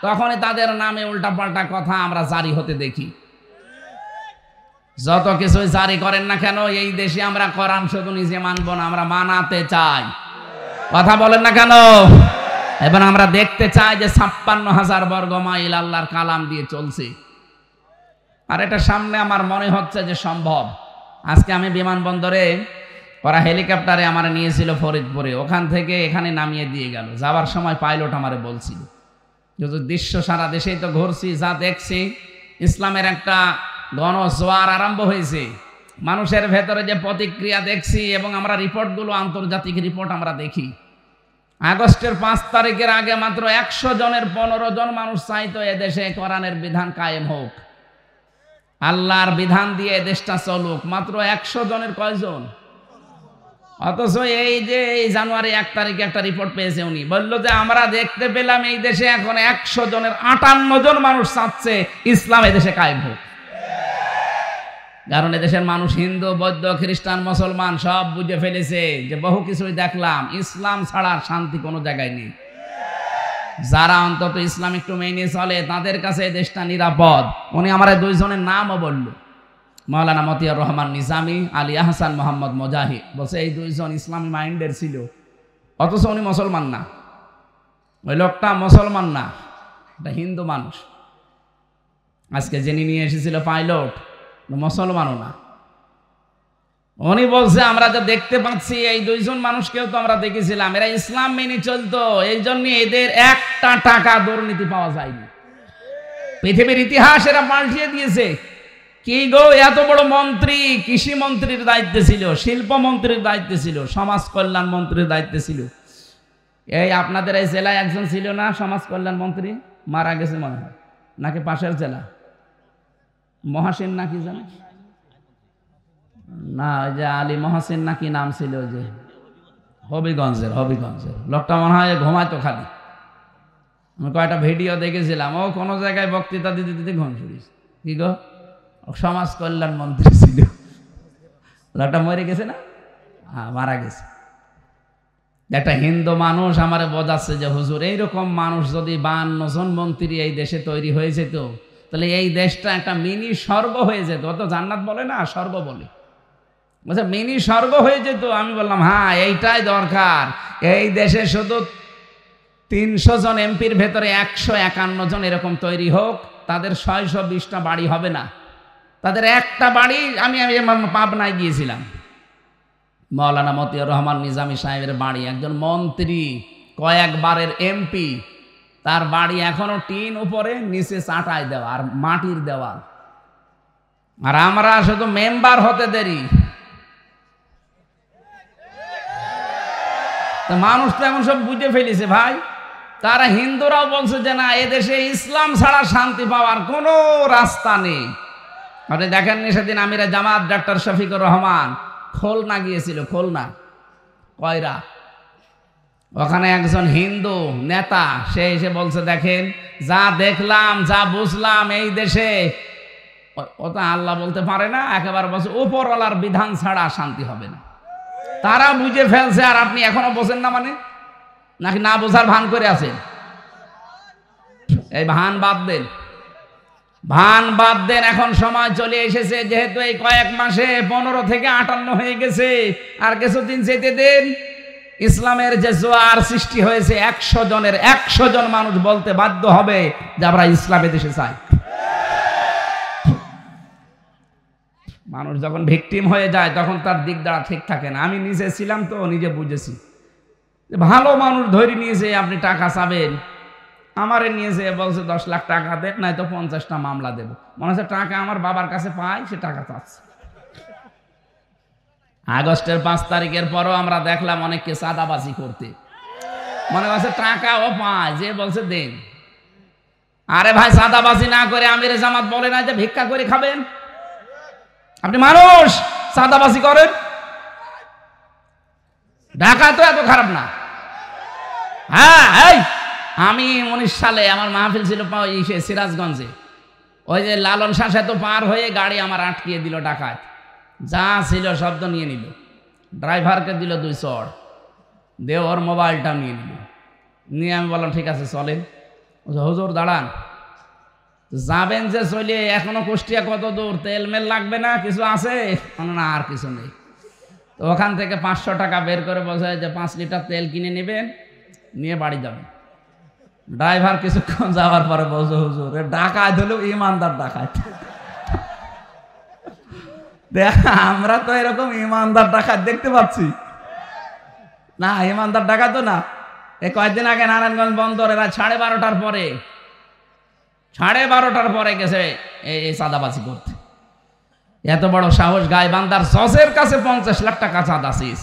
তখনই তাদের নামে উল্টাপাল্টা কথা আমরা জারি হতে দেখি। যত কিছুই জারি করেন না কেন, এই দেশে আমরা কোরআন শুধু নিজে মানবো না, আমরা মানাতে চাই। কথা বলেন না কেন? এবার আমরা দেখতে চাই যে 56,000 বর্গ মাইল আল্লাহর কালাম দিয়ে চলছে। আর এটা সামনে আমার মনে হচ্ছে যে সম্ভব। আজকে আমি বিমানবন্দরে, ওরা হেলিকপ্টারে আমার নিয়েছিল ফরিদপুরে, ওখান থেকে এখানে নামিয়ে দিয়ে গেল। যাওয়ার সময় পাইলট আমারে বলছিল যদি দৃশ্য সারা দেশেই তো ঘুরছি, যা দেখছি, ইসলামের একটা গণজোয়ার আরম্ভ হয়েছে। মানুষের ভেতরে যে প্রতিক্রিয়া দেখছি, এবং আমরা রিপোর্টগুলো, আন্তর্জাতিক রিপোর্ট আমরা দেখি। আগস্টের 5 তারিখের আগে মাত্র 100 জনের 15 জন মানুষ চাইতো এদেশে কোরআনের বিধান কায়েম হোক, আল্লাহর বিধান দিয়ে দেশটা চলুক। মাত্র 100 জনের কয়জন? অথচ এই যে এই জানুয়ারি 1 তারিখে একটা রিপোর্ট পেয়েছে, উনি বলল যে আমরা দেখতে পেলাম এই দেশে এখন 100 জনের 58 জন মানুষ চাচ্ছে ইসলাম এদেশে কায়েম হোক। কারণ এদেশের মানুষ হিন্দু, বৌদ্ধ, খ্রিস্টান, মুসলমান সব বুঝে ফেলেছে যে বহু কিছুই দেখলাম, ইসলাম ছাড়া শান্তি কোনো জায়গায় নেই। যারা অন্তত ইসলাম একটু মেনে চলে তাদের কাছে এই দেশটা নিরাপদ। উনি আমার 2 জনের নামও বলল, মাওলানা মতিয়ার রহমান নিজামী, আলী আহসান মোহাম্মদ মুজাহিদ। বলছে এই 2 জন ইসলামী মাইন্ডের ছিল, অথচ উনি মুসলমান না। ওই লোকটা মুসলমান না, এটা হিন্দু মানুষ। আজকে যিনি নিয়ে এসেছিল পাইলট, মুসলমানও না। উনি বলছে আমরা যা দেখতে পাচ্ছি এই 2 জন মানুষকেও তো আমরা দেখেছিলাম, এরা ইসলাম মেনে চলতো, এই জন্য এদের একটা টাকা দুর্নীতি পাওয়া যায়নি। পৃথিবীর ইতিহাস এরা পাল্টিয়ে দিয়েছে। কি গো, এত বড় মন্ত্রী, কৃষি মন্ত্রীর দায়িত্বে ছিল, শিল্প মন্ত্রীর দায়িত্বে ছিল, সমাজ কল্যাণ মন্ত্রীর দায়িত্বে ছিল। এই আপনাদের এই জেলায় একজন ছিল না সমাজ কল্যাণ মন্ত্রী, মারা গেছে মনে হয়, নাকি পাশের জেলা মহাসিন নাকি জানে না, ওই যে আলী মহাসিন নাকি নাম ছিল, ওই যে হবিগঞ্জের লোকটা মনে হয় ঘুমাইতো খালি। আমি কয়েকটা ভিডিও দেখেছিলাম, ও কোনো জায়গায় বক্তৃতা দিতে দিতে ঘুম শুনিস। কি গো, সমাজ কল্যাণ মন্ত্রী ছিল, লোকটা মরে গেছে না? হ্যাঁ, মারা গেছে। একটা হিন্দু মানুষ আমারে বোঝাচ্ছে যে হুজুর এইরকম মানুষ যদি 52 জন মন্ত্রী এই দেশে তৈরি হয়ে যেত, তাহলে এই দেশটা একটা মিনি স্বর্গ হয়ে যেত। অত জান্নাত বলে না, স্বর্গ বলে। বলছে মিনি স্বর্গ হয়ে যেত। আমি বললাম হ্যাঁ, এইটাই দরকার। এই দেশে শুধু 300 জন এমপির ভেতরে 151 জন এরকম তৈরি হোক, তাদের 620টা বাড়ি হবে না, তাদের একটা বাড়ি। আমি পাবনায় গিয়েছিলাম, মাওলানা মতিয়ার রহমান নিজামী সাহেবের বাড়ি, একজন মন্ত্রী, কয়েকবারের এমপি, তার বাড়ি এখনো টিন উপরে, নিচে চাটাই দেওয়া আর মাটির দেওয়াল। আর আমরা শুধু মেম্বার হতে দেরি। মানুষ তো এখন সব বুঝে ফেলেছে ভাই। তারা হিন্দুরাও বলছে যে না, এদেশে ইসলাম ছাড়া শান্তি পাওয়ার কোনো রাস্তা নেই। আপনি দেখেননি সেদিন আমিরা জামাত ডক্টর শফিকুর রহমান খুলনা গিয়েছিল, খুলনা কয়রা, ওখানে একজন হিন্দু নেতা সে এসে বলছে দেখেন যা দেখলাম, যা বুঝলাম এই দেশে, ও তো আল্লাহ বলতে পারে না, একেবারে বলছে উপরওয়ালার বিধান ছাড়া শান্তি হবে না। তারা বুঝে ফেলছে, আর আপনি এখনো বোঝেন না মানে, নাকি না বোঝার ভান করে আছেন? এই ভান বাদ দেন। ভান বাদ দেন, এখন সময় চলে এসেছে, যেহেতু এই কয়েক মাসে 15 থেকে 58 হয়ে গেছে, আর কিছুদিন যেতে দেন। ইসলামের যে জোয়ার সৃষ্টি হয়েছে, 100 জনের 100 জন মানুষ বলতে বাধ্য হবে যে আমরা ইসলামে দেশে চাই। মানুষ যখন ভিকটিম হয়ে যায় তখন তার দিক দ্বারা ঠিক থাকে না। আমি নিজে ছিলাম তো, নিজে বুঝেছি। ভালো মানুষ ধরে নিয়েছে আপনি টাকা চাবেন, আমারে নিয়েছে বলছে 10 লাখ টাকা দেন, নাই তো 50টা মামলা দেব। মনে হচ্ছে টাকা আমার বাবার কাছে পাই, সে টাকা চাচ্ছে। আগস্টের 5 তারিখের পরও আমরা দেখলাম অনেককে চাঁদাবাজি করতে, মনে হচ্ছে টাকাও পায়, যে বলছে দেন। আরে ভাই, চাঁদাবাজি না করে আমিরে জামাত বলে না যে ভিক্ষা করে খাবেন। আপনি মানুষ, চাঁদাবাজি করেন। ঢাকা তো এত খারাপ না। হ্যাঁ, এই আমি 19 সালে আমার মাহফিল ছিল সিরাজগঞ্জে, ওই যে লালন শাহ সেতু পার হয়ে গাড়ি আমার আটকিয়ে দিল ডাকাত, যা ছিল শব্দ নিয়ে নিল, ড্রাইভারকে দিল 2 চড়, দিয়ে ওর মোবাইলটা নিয়ে নিল। নিয়ে আমি বললাম ঠিক আছে চলেন। হুজুর দাঁড়ান, যাবেন যে চলে, এখনো কুষ্টিয়া কত দূর, তেল মেল লাগবে না, কিছু আছে? না, আর কিছু নেই। তো ওখান থেকে 500 টাকা বের করে বলছে যে 5 লিটার তেল কিনে নেবেন, নিয়ে বাড়ি যাবেন। ড্রাইভার কিছুক্ষণ যাওয়ার পরে বলছে হুজুর ডাকাত হলেও ইমানদার ডাকাত। আমরা তো এরকম ইমানদার ডাকাত দেখতে পাচ্ছি না, ইমানদার ডাকাত না। এই কয়েকদিন আগে নারায়ণগঞ্জ বন্দর এরা 12:30টার পরে 12:30টার পরে গেছে এই চাঁদাবাজি করতে। এত বড় সাহস, গাইবান্ধার জজের কাছে 50 লাখ টাকা চাঁদা শেষ।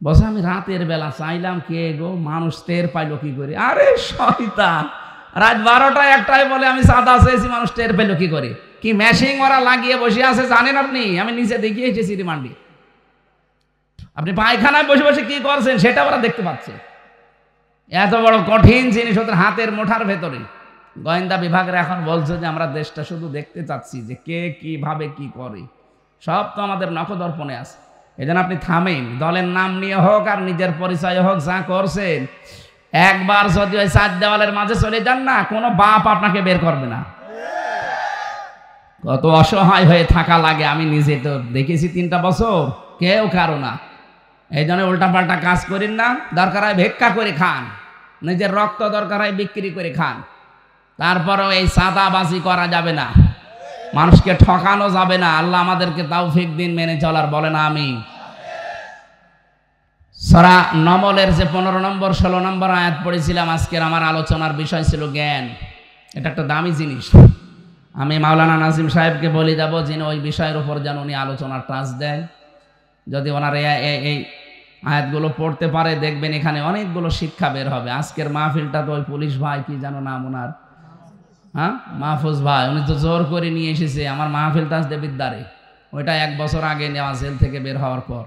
বসে আমি রাতের বেলা চাইলাম, কে গো, মানুষ টের পাইলো কি করে? আরে শয়তান, রাত 12টা 1টায় বলে আমি চাঁদা চেয়েছি, মানুষ টের পেলো কি করে? কি মেশিং ওরা লাগিয়ে বসে আছে জানেন আপনি? আমি নিচে দেখিয়ে এসেছি রিমান্ডে। আপনি পায়খানায় বসে বসে কি করছেন সেটা ওরা দেখতে পাচ্ছে। এত বড় কঠিন জিনিস ওদের হাতের মুঠার ভেতরে। গোয়েন্দা বিভাগের এখন বলছে যে আমরা দেশটা শুধু দেখতে চাচ্ছি যে কে কিভাবে কি করে, সব তো আমাদের নখদর্পণে আছে। এই জন্য আপনি থামেন, দলের নাম নিয়ে হোক আর নিজের পরিচয় হোক, যা করছেন, একবার যদি ওই 4 দেওয়ালের মাঝে চলে যান না, কোনো বাপ আপনাকে বের করবে না। কত অসহায় হয়ে থাকা লাগে, আমি নিজে তো দেখেছি 3টা বছর, কেউ কারো না। এই জন্য উল্টাপাল্টা কাজ করেন না, দরকার হয় ভিক্ষা করে খান, নিজের রক্ত দরকার হয় বিক্রি করে খান, তারপরেও এই চাঁদাবাজি করা যাবে না, মানুষকে ঠকানো যাবে না। আল্লাহ আমাদেরকে তৌফিক দিন মেনে চলার, বলেন আমিন। সূরা নমলের যে 15 নম্বর 16 নম্বর আয়াত পড়েছিলাম, আজকের আমার আলোচনার বিষয় ছিল জ্ঞান। এটা একটা দামি জিনিস। আমি মাওলানা নাজিম সাহেবকে বলে যাব, যিনি ওই বিষয়ের উপর যেন উনি আলোচনার টাচ দেয়। যদি ওনার এই আয়াতগুলো পড়তে পারে, দেখবেন এখানে অনেকগুলো শিক্ষা বের হবে। আজকের মাহফিলটা তো ওই পুলিশ ভাই, কি জানো নাম ওনার, হ্যাঁ, মাহফুজ ভাই, উনি তো জোর করে নিয়ে এসেছে। আমার মাহফিলটা দেবিদ্বারে, ওইটা 1 বছর আগে নেওয়া, জেল থেকে বের হওয়ার পর।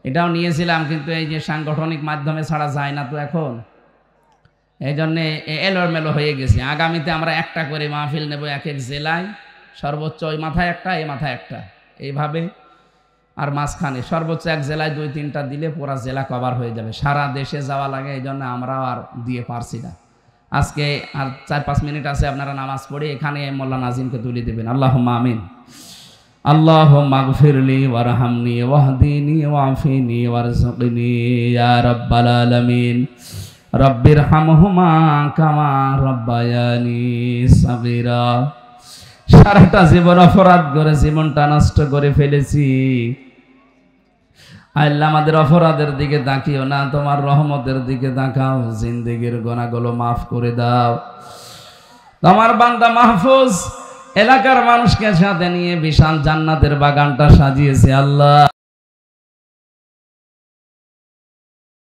এটাও নিয়েছিলাম, কিন্তু এই যে সাংগঠনিক মাধ্যমে ছাড়া যায় না তো এখন, এই জন্যে এলোমেলো হয়ে গেছে। আগামীতে আমরা একটা করে মাহফিল নেব, এক এক জেলায়, সর্বোচ্চ ওই মাথায় একটা, এই মাথায় একটা, এইভাবে। আর মাঝখানে সর্বোচ্চ এক জেলায় 2-3টা দিলে পুরা জেলা কভার হয়ে যাবে। সারা দেশে যাওয়া লাগে, এই জন্য আমরাও আর দিয়ে পারছি না। আজকে আর 4-5 মিনিট আছে, আপনারা নামাজ পড়ে এখানে মোল্লা নাজিমকে তুলে দেবেন। আল্লাহুম্মা আমিন। আল্লাহুম্মা গফিরলি ওয়ারহামনি ওয়াহদিনি ওয়াফিনি ওয়ারযুকনি ইয়া রাব্বাল আলামিন। রব্বিরহামহুমা কামা রাব্বায়ানি সাগীরা। সারাটা জীবন অপরাধ করে জীবনটা নষ্ট করে ফেলেছি। আল্লাহ আমাদের অপরাধের দিকে তাকিও না, তোমার রহমতের দিকে তাকাও, জিন্দেগির গুনাহগুলো মাফ করে দাও। তোমার বান্দা মাহফুজ এলাকার মানুষকে সাথে নিয়ে বিশাল জান্নাতের বাগানটা সাজিয়েছে আল্লাহ।